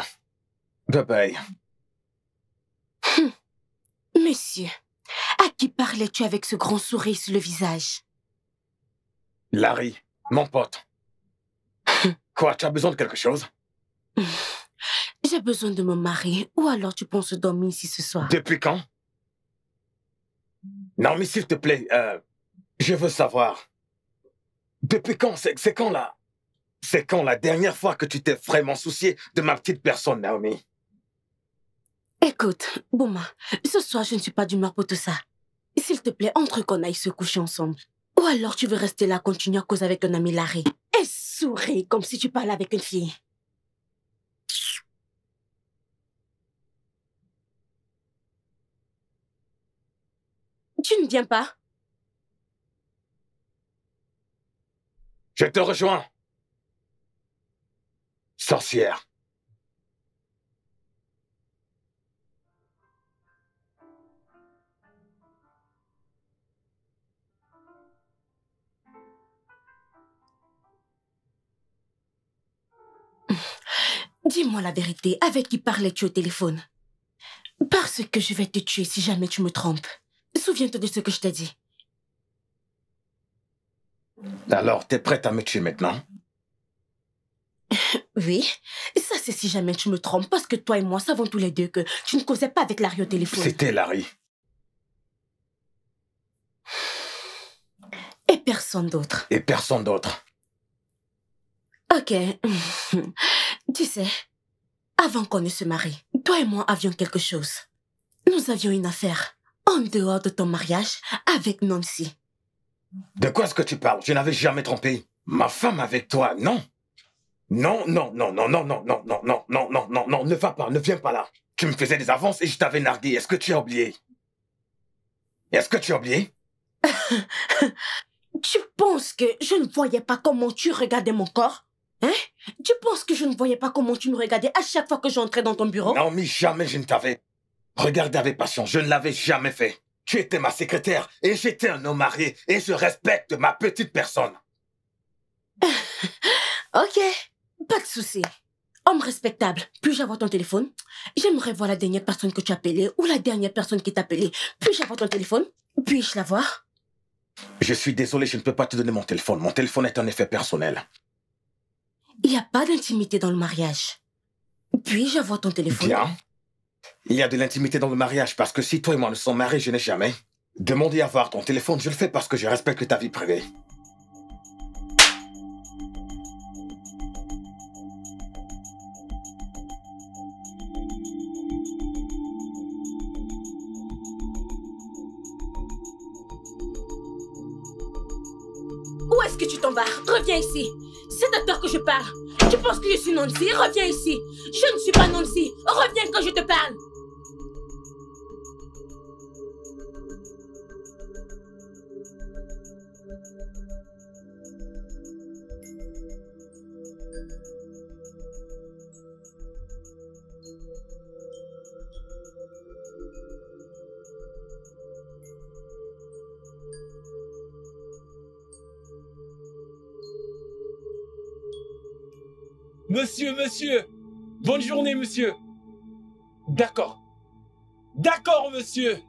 S2: Bye bye.
S6: Monsieur, à qui parlais-tu avec ce grand sourire sur le visage?
S2: Larry, mon pote. Quoi, tu as besoin de quelque chose?
S6: J'ai besoin de me marier, ou alors tu penses dormir ici ce soir?
S2: Depuis quand? Non, mais s'il te plaît, je veux savoir. Depuis quand? C'est quand là? C'est quand la dernière fois que tu t'es vraiment soucié de ma petite personne, Naomi?
S6: Écoute, Bouma, ce soir je ne suis pas d'humeur pour tout ça. S'il te plaît, entre qu'on aille se coucher ensemble. Ou alors tu veux rester là, continuer à causer avec ton ami Larry. Et souris comme si tu parlais avec une fille. Tu ne viens pas?
S2: Je te rejoins. Sorcière.
S6: Dis-moi la vérité, avec qui parlais-tu au téléphone? Parce que je vais te tuer si jamais tu me trompes. Souviens-toi de ce que je t'ai dit.
S2: Alors, t'es prête à me tuer maintenant?
S6: Oui, ça c'est si jamais tu me trompes, parce que toi et moi savons tous les deux que tu ne causais pas avec Larry au téléphone.
S2: C'était Larry.
S6: Et personne d'autre.
S2: Et personne d'autre.
S6: Ok. Tu sais, avant qu'on ne se marie, toi et moi avions quelque chose. Nous avions une affaire en dehors de ton mariage avec Nancy.
S2: De quoi est-ce que tu parles? Je n'avais jamais trompé ma femme avec toi, non? Non, non, non, non, non, non, non, non, non, non, non, non, non, ne va pas, ne viens pas là. Tu me faisais des avances et je t'avais nargué. Est-ce que tu as oublié? Est-ce que tu as oublié?
S6: Tu penses que je ne voyais pas comment tu regardais mon corps? Hein? Tu penses que je ne voyais pas comment tu me regardais à chaque fois que j'entrais dans ton bureau?
S2: Non, mais jamais je ne t'avais regardé avec passion. Je ne l'avais jamais fait. Tu étais ma secrétaire et j'étais un homme marié et je respecte ma petite personne.
S6: Ok, pas de souci. Homme respectable, puis-je avoir ton téléphone? J'aimerais voir la dernière personne que tu as appelée ou la dernière personne qui t'a appelé. Puis-je avoir ton téléphone? Puis-je la voir?
S2: Je suis désolé, je ne peux pas te donner mon téléphone. Mon téléphone est un effet personnel.
S6: Il n'y a pas d'intimité dans le mariage. Puis-je avoir ton téléphone?
S2: Bien. Il y a de l'intimité dans le mariage parce que si toi et moi ne sommes mariés, je n'ai jamais demandé à voir ton téléphone. Je le fais parce que je respecte ta vie privée.
S6: Où est-ce que tu t'en vas? Reviens ici. C'est à toi que je parle. Tu penses que je suis Nancy? Reviens ici. Je ne suis pas Nancy. Reviens quand je te parle.
S4: Monsieur. Bonne journée, monsieur. D'accord. D'accord, monsieur.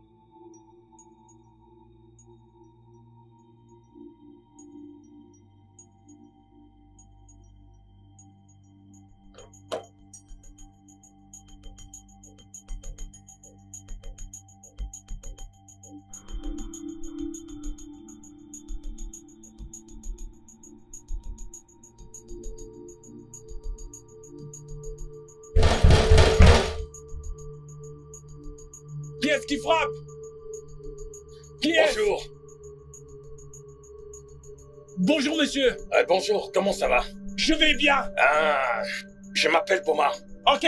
S4: Qui est-ce qui frappe? Qui est-ce?
S2: Bonjour.
S4: Bonjour, monsieur.
S2: Bonjour, comment ça va?
S4: Je vais bien.
S2: Je m'appelle Boma.
S4: Ok.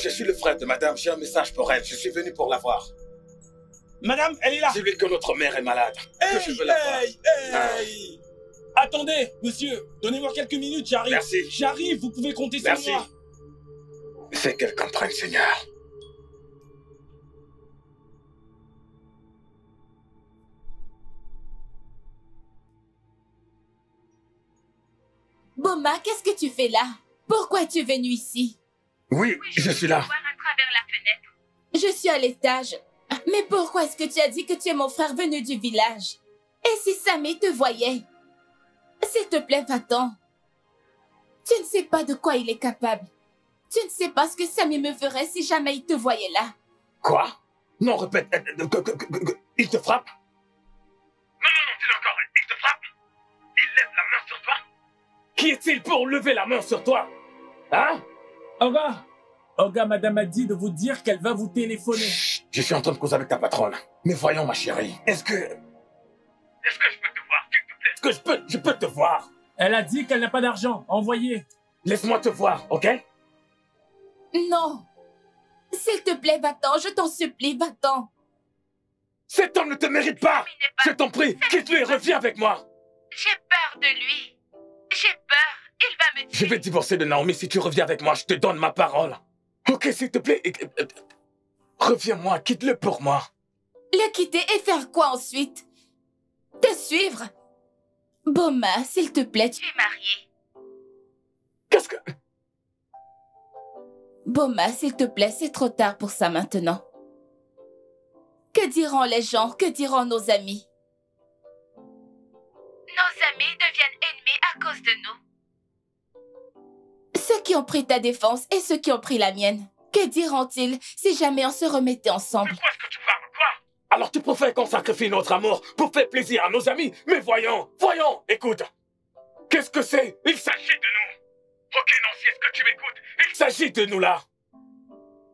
S2: Je suis le frère de madame. J'ai un message pour elle. Je suis venu pour la voir.
S4: Madame, elle est là.
S2: Dis-lui que notre mère est malade. Que je veux la voir.
S4: Hey. Attendez, monsieur. Donnez-moi quelques minutes, j'arrive.
S2: Merci.
S4: J'arrive, vous pouvez compter sur
S2: Merci.
S4: moi.
S2: Fais qu'elle comprenne, Seigneur.
S3: Boma, qu'est-ce que tu fais là? Pourquoi es-tu venu ici?
S2: Oui, je suis là.
S3: Je suis à l'étage. Mais pourquoi est-ce que tu as dit que tu es mon frère venu du village? Et si Sammy te voyait? S'il te plaît, va-t'en. Tu ne sais pas de quoi il est capable. Tu ne sais pas ce que Sammy me ferait si jamais il te voyait là.
S2: Quoi? Non, répète. Il te frappe? Non, dis encore. Il te frappe? Il lève la main sur toi? Qui est-il pour lever la main sur toi? Hein?
S4: Olga, madame a dit de vous dire qu'elle va vous téléphoner.
S2: Chut, je suis en train de causer avec ta patronne. Mais voyons, ma chérie. Est-ce que je peux te voir, s'il te plaît? Est-ce que je peux te voir?
S4: Elle a dit qu'elle n'a pas d'argent. Envoyez.
S2: Laisse-moi te voir, ok?
S3: Non. S'il te plaît, va-t'en. Je t'en supplie, va-t'en.
S2: Cet homme ne te mérite pas! Je t'en prie, quitte-le et reviens avec moi!
S3: J'ai peur de lui. J'ai peur. Il va me tuer.
S2: Je vais divorcer de Naomi si tu reviens avec moi, je te donne ma parole. Ok, s'il te plaît, reviens-moi, quitte-le pour moi.
S3: Le quitter et faire quoi ensuite? Te suivre? Boma, s'il te plaît, tu es marié.
S2: Qu'est-ce que...
S3: Boma, s'il te plaît, c'est trop tard pour ça maintenant. Que diront les gens? Que diront nos amis? Nos amis deviennent ennemis à cause de nous. Ceux qui ont pris ta défense et ceux qui ont pris la mienne. Que diront-ils si jamais on se remettait ensemble?
S2: De quoi est-ce que tu parles, quoi? Alors tu préfères qu'on sacrifie notre amour pour faire plaisir à nos amis? Mais voyons, écoute. Qu'est-ce que c'est? Il s'agit de nous. Ok, Nancy, est-ce que tu m'écoutes? Il s'agit de nous là.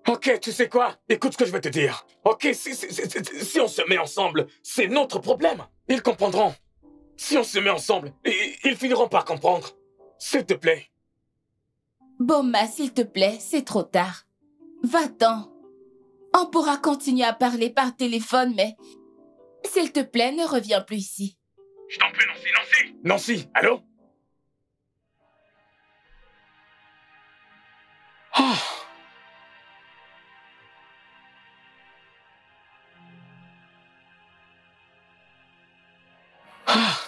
S2: Ok, tu sais quoi? Écoute ce que je vais te dire. Ok, si on se met ensemble, c'est notre problème. Ils comprendront. Si on se met ensemble, ils finiront par comprendre. S'il te plaît.
S3: Boma, s'il te plaît, c'est trop tard. Va-t'en. On pourra continuer à parler par téléphone, mais... S'il te plaît, ne reviens plus ici.
S2: Je t'en prie, Nancy. Nancy, allô? Ah. Ah.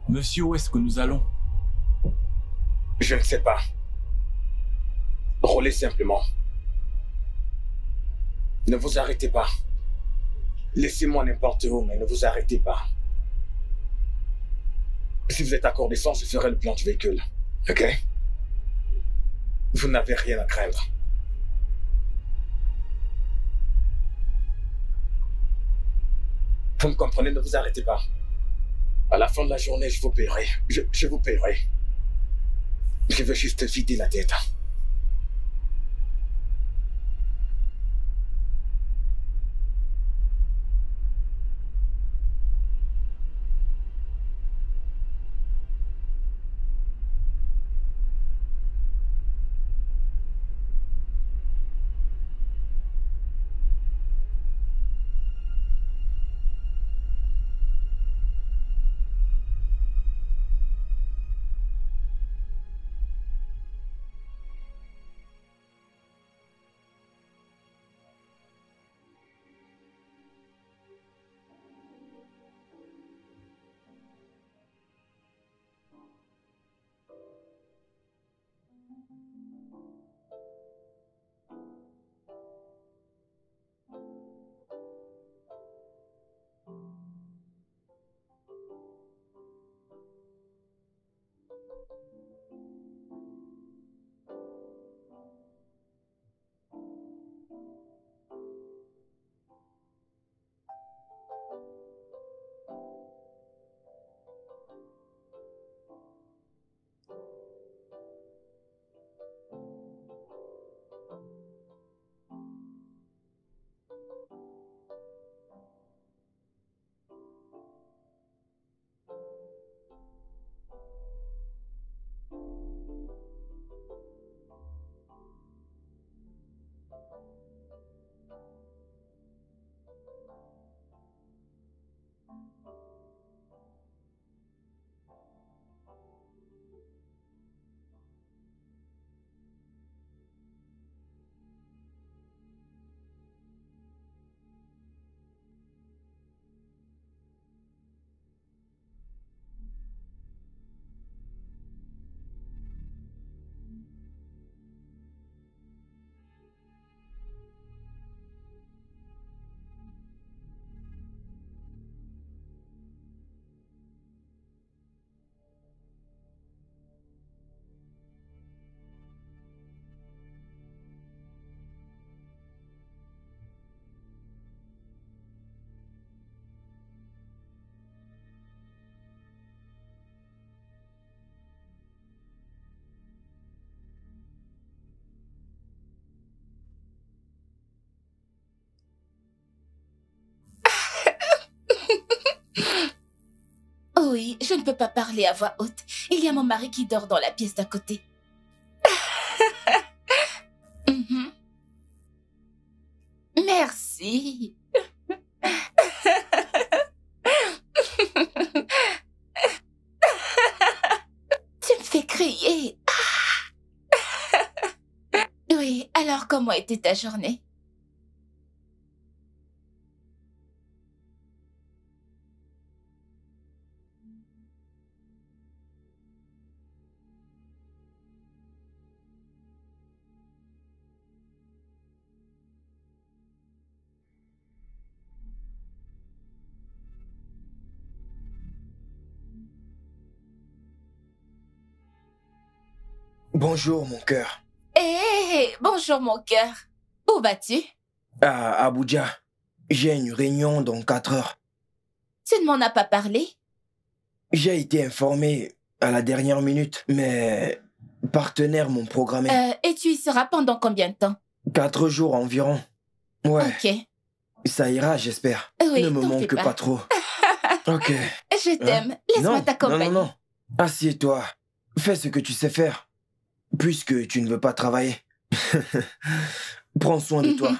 S4: Monsieur, où est-ce que nous allons?
S2: Je ne sais pas. Roulez simplement. Ne vous arrêtez pas. Laissez-moi n'importe où, mais ne vous arrêtez pas. Si vous êtes accordé sans, je ferai le plan du véhicule. Ok? Vous n'avez rien à craindre. Vous me comprenez, ne vous arrêtez pas. À la fin de la journée, je vous paierai. Je vous paierai. Je veux juste vider la tête.
S3: Oui, je ne peux pas parler à voix haute. Il y a mon mari qui dort dans la pièce d'à côté. Merci. Tu me fais comment était ta journée?
S5: Bonjour, mon cœur.
S3: Bonjour mon cœur. Où vas-tu?
S5: À Abuja, j'ai une réunion dans 4 heures.
S3: Tu ne m'en as pas parlé?
S5: J'ai été informé à la dernière minute, mes partenaires m'ont programmé.
S3: Et tu y seras pendant combien de temps?
S5: 4 jours environ. Ouais,
S3: Ok.
S5: ça ira, j'espère.
S3: Oui,
S5: Ne me
S3: t'en fais
S5: manque
S3: pas.
S5: pas trop. Ok.
S3: Je t'aime. Laisse-moi
S5: Non,
S3: t'accompagner.
S5: non. Assieds-toi. Fais ce que tu sais faire. Puisque tu ne veux pas travailler. Prends soin de toi.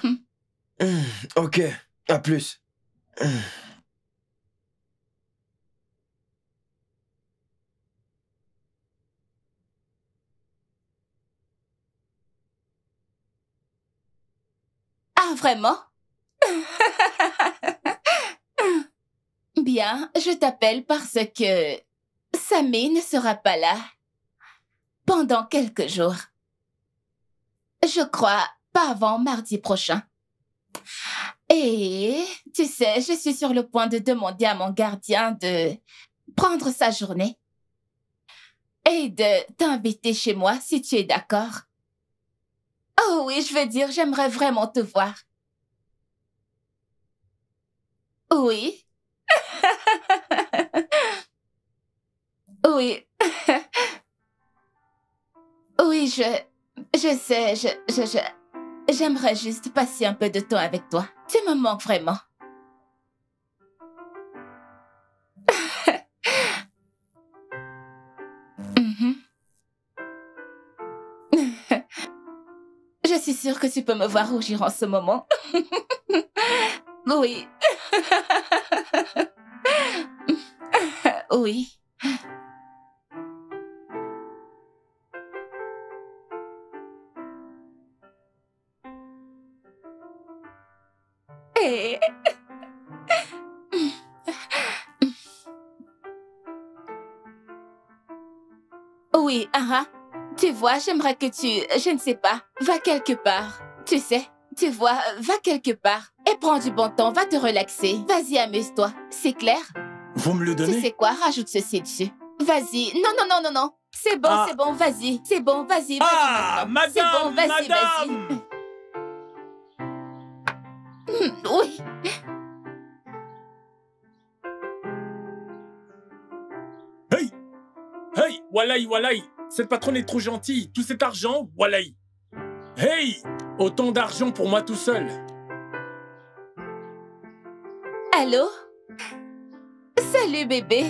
S5: Ok, à plus.
S3: Ah, vraiment? Bien, je t'appelle parce que Sammy ne sera pas là pendant quelques jours. Je crois pas avant mardi prochain. Et tu sais, je suis sur le point de demander à mon gardien de prendre sa journée et de t'inviter chez moi si tu es d'accord. Oh oui, je veux dire, j'aimerais vraiment te voir. Oui. Oui. Oui, je sais, j'aimerais juste passer un peu de temps avec toi. Tu me manques vraiment. Mhm. Je suis sûre que tu peux me voir rougir en ce moment. Oui. Oui. Et... Oui, tu vois, j'aimerais que je ne sais pas, va quelque part. Tu sais, tu vois, va quelque part et prends du bon temps, va te relaxer. Vas-y, amuse-toi. C'est clair?
S4: Vous me le
S3: Tu
S4: donnez?
S3: sais quoi? Rajoute ceci dessus. Vas-y. Non. C'est bon,
S4: Ah.
S3: c'est bon, vas-y. C'est bon, vas-y,
S4: Ah,
S3: maintenant. C'est bon,
S4: madame,
S3: vas-y,
S4: madame!
S3: Oui.
S4: Hey! Hey! Wallahi! Cette patronne est trop gentille. Tout cet argent, wallahi! Hey! Autant d'argent pour moi tout seul.
S3: Allô? Salut, bébé.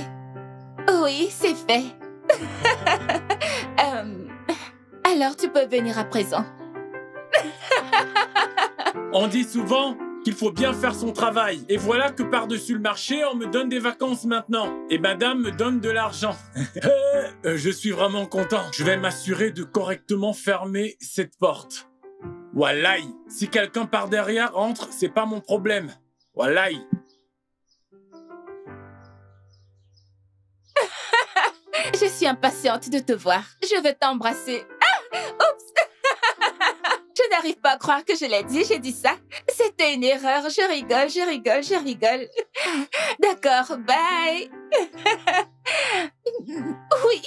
S3: Oui, c'est fait. Alors, tu peux venir à présent.
S4: On dit souvent qu'il faut bien faire son travail. Et voilà que par-dessus le marché, on me donne des vacances maintenant. Et madame me donne de l'argent. Je suis vraiment content. Je vais m'assurer de correctement fermer cette porte. Wallahi, si quelqu'un par derrière rentre, c'est pas mon problème. Wallahi.
S3: Je suis impatiente de te voir. Je veux t'embrasser. Ah! Oups! Je n'arrive pas à croire que je l'ai dit, j'ai dit ça. C'était une erreur, je rigole. D'accord, bye. Oui.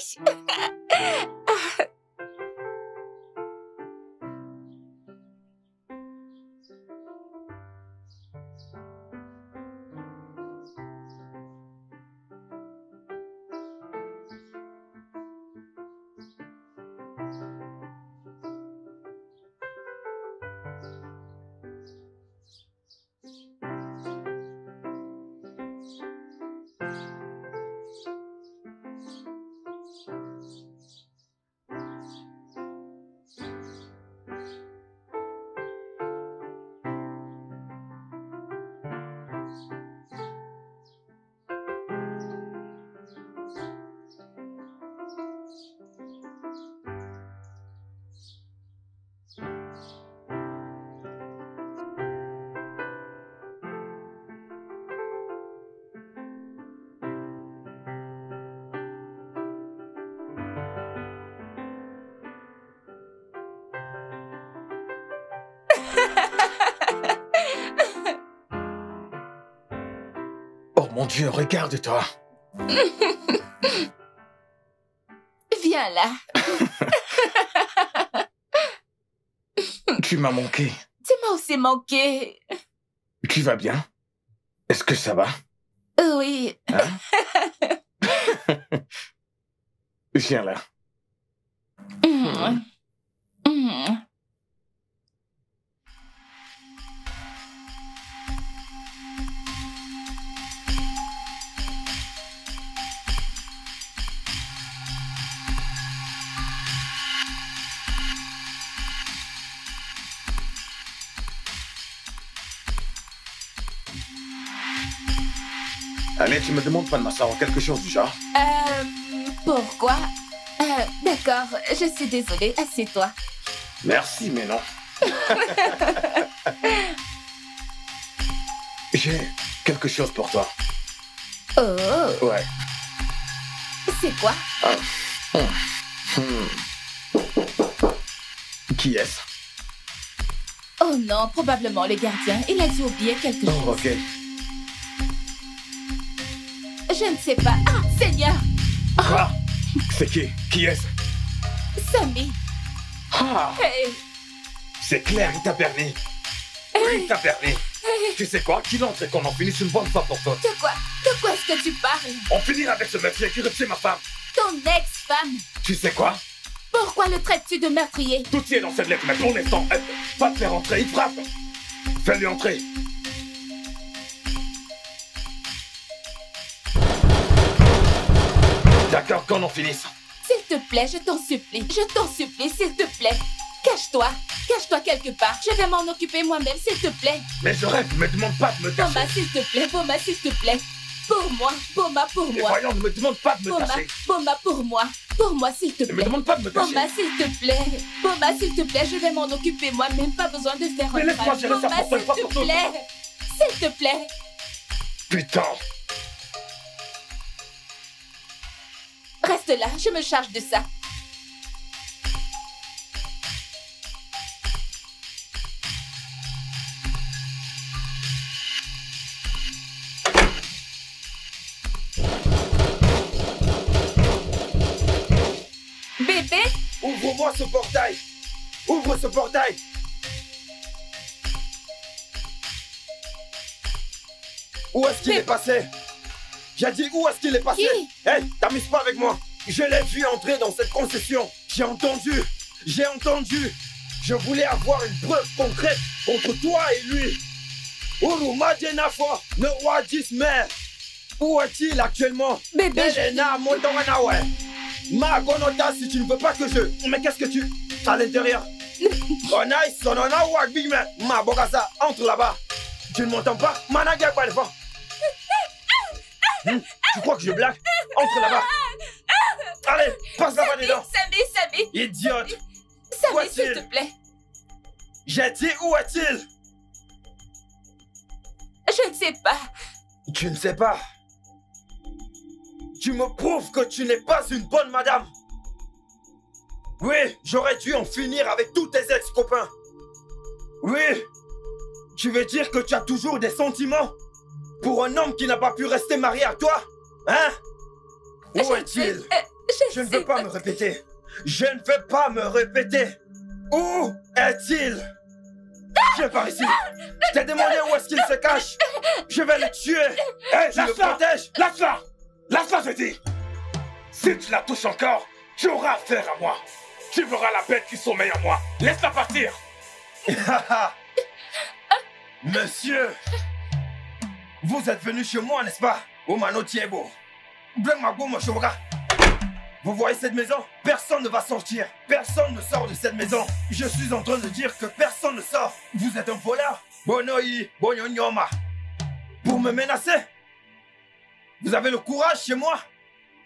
S2: Dieu, regarde-toi.
S3: Viens là.
S2: Tu m'as manqué.
S3: Tu m'as aussi manqué.
S2: Tu vas bien? Est-ce que ça va?
S3: Oui.
S2: Hein? Viens là. Allez, tu me demandes pas de m'asseoir quelque chose du genre?
S3: Pourquoi? D'accord, je suis désolée, assieds-toi.
S2: Merci, mais non. J'ai quelque chose pour toi.
S3: Oh,
S2: Ouais.
S3: c'est quoi?
S2: Qui est-ce?
S3: Oh non, probablement le gardien. Il a dû oublier quelque chose.
S2: Oh, ok.
S3: Je ne sais pas. Ah, Seigneur!
S2: Ah, c'est qui? Qui est-ce?
S3: Samy!
S2: Ah,
S3: Hey!
S2: c'est clair, il t'a permis. Oui, il t'a permis. Tu sais quoi? Qu'il entre et qu'on en finisse une bonne fois pour toutes.
S3: De quoi est-ce que tu parles?
S2: On finira avec ce meurtrier qui retient ma femme.
S3: Ton ex-femme!
S2: Tu sais quoi?
S3: Pourquoi le traites-tu de meurtrier?
S2: Tout y est dans cette lettre, mais pour l'instant, pas te faire entrer, il frappe. Fais-lui entrer. D'accord, qu'on en finisse.
S3: S'il te plaît, je t'en supplie, s'il te plaît. Cache-toi quelque part. Je vais m'en occuper moi-même, s'il te plaît.
S2: Mais je rêve, ne me demande pas de me cacher.
S3: Boma, s'il te plaît, Boma, s'il te plaît. Pour moi, Boma, pour
S2: Et
S3: moi.
S2: voyons, ne me demande pas de me
S3: Boma,
S2: cacher.
S3: Boma, pour moi. Pour moi, s'il te
S2: Ne me
S3: plaît.
S2: demande pas de me cacher.
S3: Boma, s'il te plaît. Boma, s'il te plaît, je vais m'en occuper moi-même. Pas besoin de faire
S2: Mais
S3: un
S2: laisse-moi
S3: crâne.
S2: gérer ça
S3: Boma,
S2: pour toi, pas
S3: s'il
S2: pour
S3: te
S2: toutes.
S3: plaît. S'il te plaît.
S2: Putain.
S3: Reste là, je me charge de ça. Bébé?
S5: Ouvre-moi ce portail. Ouvre ce portail. Où est-ce qu'il est passé? J'ai dit où est-ce qu'il est passé?
S3: Qui?
S5: Hey, t'amuses pas avec moi. Je l'ai vu entrer dans cette concession. J'ai entendu. Je voulais avoir une preuve concrète contre toi et lui. Uruma Jenafo, ne Wadismer. Où est-il actuellement?
S3: Bébé,
S5: Elena Mondonganawe. Ma gonota, si tu ne veux pas que je... Mais qu'est-ce que tu... À l'intérieur. Oh nice, on en a wag big man. Ma bogasa, entre là-bas. Tu ne m'entends pas? Managa pas le vent. Tu crois que je blague? Entre là-bas. Allez, passe là-bas dedans.
S3: Samy.
S5: Idiote. Où
S3: Samy,
S5: est-il?
S3: s'il te plaît.
S5: J'ai dit où est-il?
S3: Je ne sais pas.
S5: Tu ne sais pas. Tu me prouves que tu n'es pas une bonne madame. Oui, j'aurais dû en finir avec tous tes ex-copains. Oui. Tu veux dire que tu as toujours des sentiments pour un homme qui n'a pas pu rester marié à toi? Hein? Où est-il? Je ne veux pas me répéter. Je ne veux pas me répéter. Où est-il? Viens par ici. Je t'ai demandé où est-ce qu'il se cache. Je vais le tuer.
S2: Hé,
S5: Tu le protèges.
S2: Lâche-la! Lâche-la, je dis! Si tu la touches encore, tu auras affaire à moi. Tu verras la bête qui sommeille en moi. Laisse-la partir!
S5: Monsieur, vous êtes venu chez moi, n'est-ce pas? Omano Tiebo. Vous voyez cette maison? Personne ne va sortir. Personne ne sort de cette maison. Je suis en train de dire que personne ne sort. Vous êtes un voleur. Bonoi, Bonyonyoma. Pour me menacer? Vous avez le courage chez moi?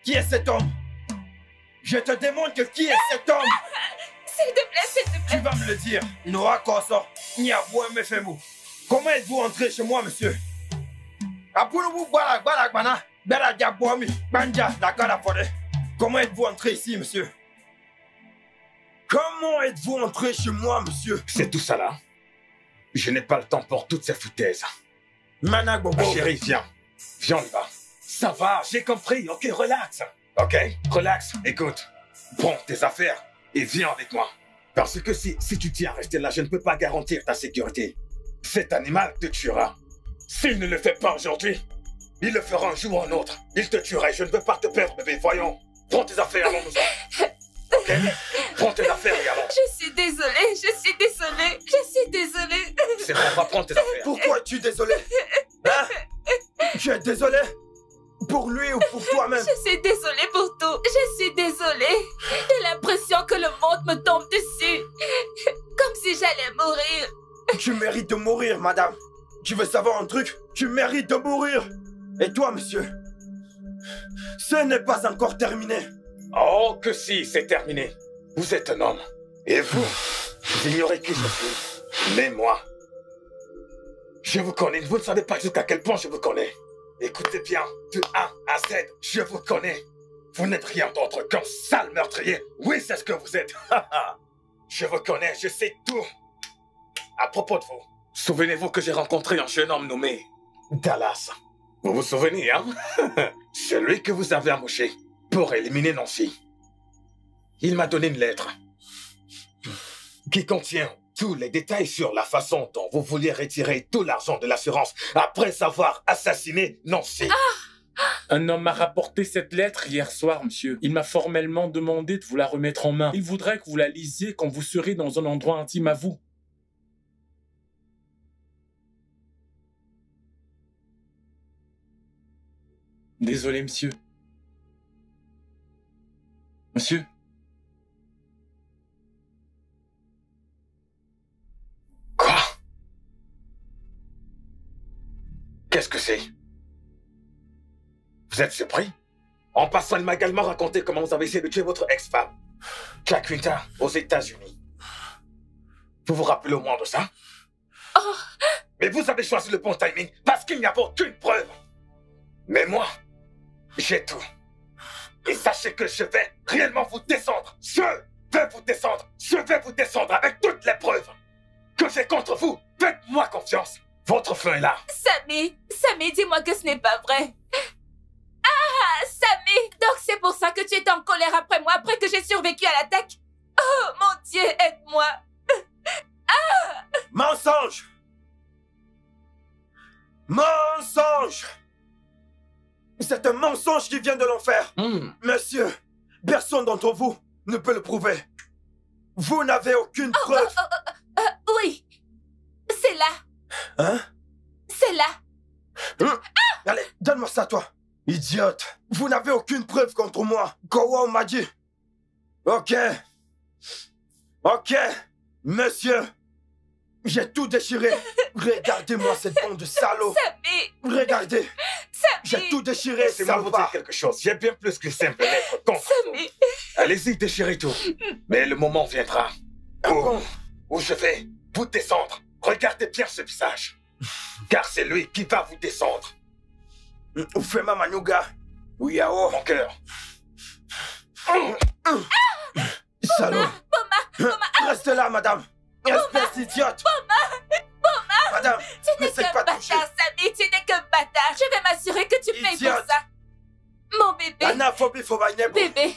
S5: Qui est cet homme? Je te demande que qui est cet homme?
S3: S'il te plaît.
S5: Tu vas me le dire. Noah Koso, Niaboué Mefemou. Comment êtes-vous entré chez moi, monsieur? Comment êtes-vous entré ici, monsieur? Comment êtes-vous entré chez moi, monsieur?
S2: C'est tout ça là. Je n'ai pas le temps pour toutes ces foutaises.
S5: Mana Bobo.
S2: Chérie, viens. Viens, on y va. Ça va, j'ai compris. Ok, relax. Ok, relax. Écoute, prends tes affaires et viens avec moi. Parce que si tu tiens à rester là, je ne peux pas garantir ta sécurité. Cet animal te tuera. S'il ne le fait pas aujourd'hui, il le fera un jour ou un autre. Il te tuera et je ne veux pas te perdre, bébé. Voyons. Prends tes affaires, allons-nous-en. Ok? Prends tes affaires et allons.
S3: Je suis désolée, je suis désolée, je suis désolée.
S2: C'est bon, on va prendre tes affaires.
S5: Pourquoi es-tu désolé? Hein? Tu es désolé? Pour lui ou pour toi-même?
S3: Je suis désolée pour tout. Je suis désolée. J'ai l'impression que le monde me tombe dessus. Comme si j'allais mourir.
S5: Tu mérites de mourir, madame. Tu veux savoir un truc? Tu mérites de mourir. Et toi, monsieur? Ce n'est pas encore terminé.
S2: Oh, que si, c'est terminé. Vous êtes un homme. Et vous ignorez qui je suis. Mais moi, je vous connais. Vous ne savez pas jusqu'à quel point je vous connais. Écoutez bien, de A à Z, je vous connais. Vous n'êtes rien d'autre qu'un sale meurtrier. Oui, c'est ce que vous êtes. Je vous connais, je sais tout. À propos de vous, souvenez-vous que j'ai rencontré un jeune homme nommé Dallas. Vous vous souvenez, hein? Celui que vous avez embauché pour éliminer Nancy. Il m'a donné une lettre qui contient tous les détails sur la façon dont vous vouliez retirer tout l'argent de l'assurance après avoir assassiné Nancy.
S4: Un homme m'a rapporté cette lettre hier soir, monsieur. Il m'a formellement demandé de vous la remettre en main. Il voudrait que vous la lisiez quand vous serez dans un endroit intime à vous. Désolé, monsieur. Monsieur?
S2: Quoi? Qu'est-ce que c'est? Vous êtes surpris? En passant, il m'a également raconté comment vous avez essayé de tuer votre ex-femme, Jaquinta, aux États-Unis. Vous vous rappelez au moins de ça?
S3: Oh.
S2: Mais vous avez choisi le bon timing parce qu'il n'y avait aucune preuve. Mais moi, j'ai tout. Et sachez que je vais réellement vous descendre. Je vais vous descendre. Je vais vous descendre avec toutes les preuves que j'ai contre vous. Faites-moi confiance. Votre fin est là.
S3: Samy, dis-moi que ce n'est pas vrai. Ah, Samy, donc c'est pour ça que tu étais en colère après moi, après que j'ai survécu à l'attaque? Oh, mon Dieu, aide-moi.
S5: Mensonge! Mensonge! C'est un mensonge qui vient de l'enfer. Monsieur, personne d'entre vous ne peut le prouver. Vous n'avez aucune preuve.
S3: Oui, c'est là.
S5: Hein?
S3: C'est là.
S5: Allez, donne-moi ça, toi. Idiote. Vous n'avez aucune preuve contre moi. Kowa m'a dit. Ok. Ok. Monsieur. J'ai tout déchiré. Regardez-moi cette bande de salauds.
S3: Samy.
S5: Regardez.
S3: Samy.
S5: J'ai tout déchiré, c'est
S2: Laissez-moi vous dire quelque chose. J'ai bien plus que simple lettre contre vous.
S3: Samy.
S2: Allez-y, déchirez tout. Mais le moment viendra où je vais vous descendre. Regardez bien ce visage. Car c'est lui qui va vous descendre.
S5: Oufema Manuga. Ouyao.
S2: Mon cœur.
S5: Salaud. Restez là, madame. Espèce d'idiote. Madame,
S3: Tu n'es
S5: n'essaie
S3: qu'un
S5: pas de
S3: bâtard,
S5: toucher.
S3: Samy, tu n'es qu'un bâtard. Je vais m'assurer que tu payes pour
S5: Idiote.
S3: ça. Mon bébé.
S5: Anaphobie Fobagnebo.
S3: Bébé.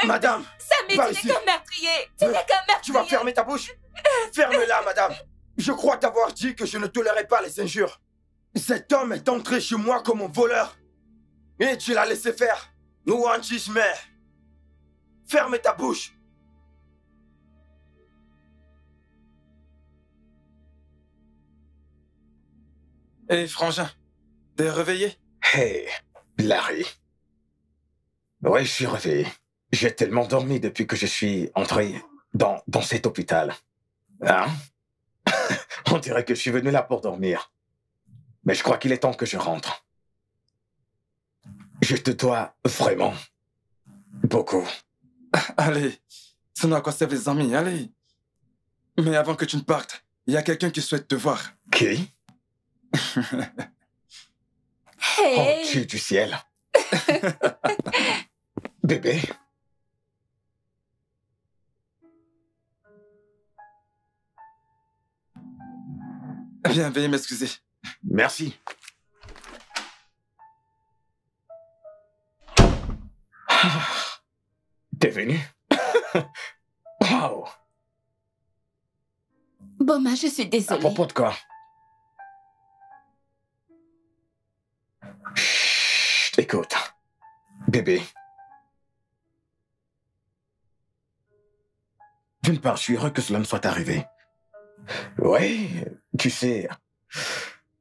S5: Madame,
S3: Samy,
S5: Par
S3: tu
S5: ici.
S3: n'es qu'un meurtrier. Tu n'es qu'un meurtrier.
S5: tu vas fermer ta bouche. Ferme-la, madame. Je crois t'avoir dit que je ne tolérais pas les injures. Cet homme est entré chez moi comme un voleur. Et tu l'as laissé faire. Nous en mais ferme ta bouche.
S1: Hé, frangin, t'es réveillé?
S2: Hey, Larry. Ouais, je suis réveillé. J'ai tellement dormi depuis que je suis entré dans cet hôpital. Hein? On dirait que je suis venu là pour dormir. Mais je crois qu'il est temps que je rentre. Je te dois vraiment beaucoup.
S1: Allez, ça n'a quoi servent les amis, allez. Mais avant que tu ne partes, il y a quelqu'un qui souhaite te voir.
S2: Qui? Oh,
S3: Hey.
S2: Dieu du ciel. Bébé.
S1: Viens, veuillez m'excuser.
S2: Merci. T'es venu? Wow!
S3: Boma, je suis
S2: À
S3: désolée.
S2: propos de quoi? Chut, écoute, bébé. D'une part, je suis heureux que cela ne soit arrivé. Oui, tu sais,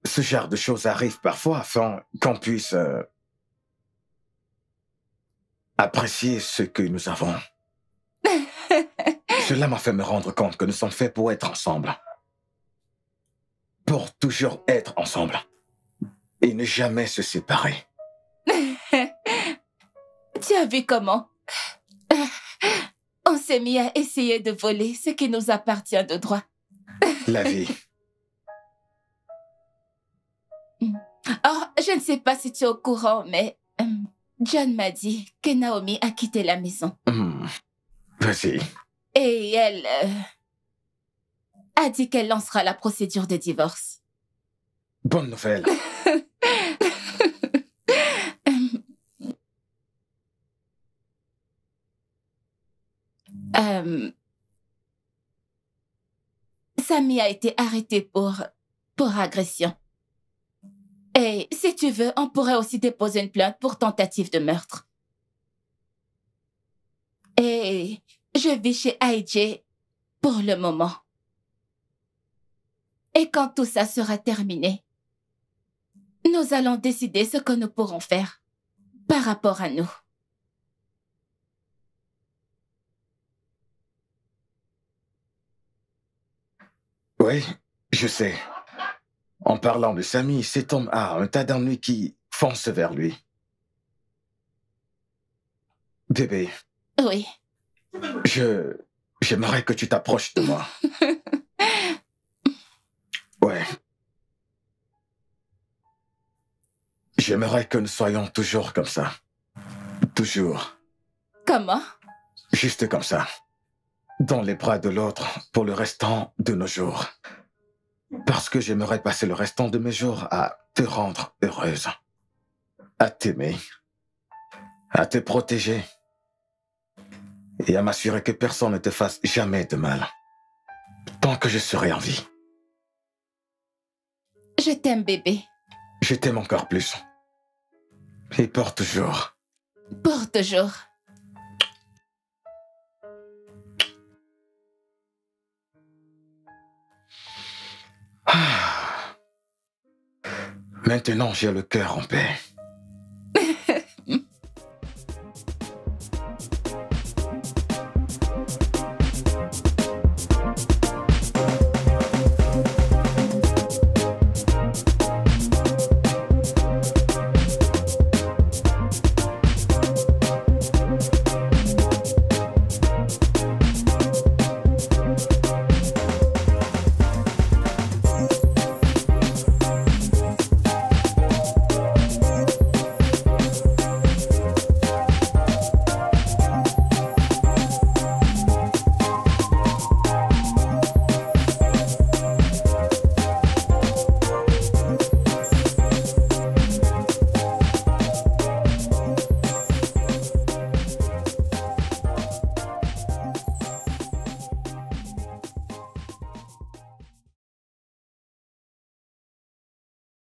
S2: ce genre de choses arrive parfois afin qu'on puisse apprécier ce que nous avons. Cela m'a fait me rendre compte que nous sommes faits pour être ensemble. Pour toujours être ensemble. Et ne jamais se séparer.
S3: Tu as vu comment on s'est mis à essayer de voler ce qui nous appartient de droit.
S2: La vie.
S3: Oh, je ne sais pas si tu es au courant, mais John m'a dit que Naomi a quitté la maison.
S2: Vas-y.
S3: Et elle a dit qu'elle lancera la procédure de divorce.
S2: Bonne nouvelle.
S3: Samy a été arrêté pour agression. Et si tu veux, on pourrait aussi déposer une plainte pour tentative de meurtre. Et je vis chez AJ pour le moment. Et quand tout ça sera terminé, nous allons décider ce que nous pourrons faire par rapport à nous.
S2: Oui, je sais. En parlant de Samy, cet homme a un tas d'ennuis qui foncent vers lui. Bébé.
S3: Oui.
S2: J'aimerais que tu t'approches de moi. Ouais. J'aimerais que nous soyons toujours comme ça. Toujours.
S3: Comment?
S2: Juste comme ça. Dans les bras de l'autre pour le restant de nos jours. Parce que j'aimerais passer le restant de mes jours à te rendre heureuse. À t'aimer. À te protéger. Et à m'assurer que personne ne te fasse jamais de mal. Tant que je serai en vie.
S3: Je t'aime, bébé.
S2: Je t'aime encore plus. Et pour toujours.
S3: Pour toujours.
S2: Maintenant, j'ai le cœur en paix.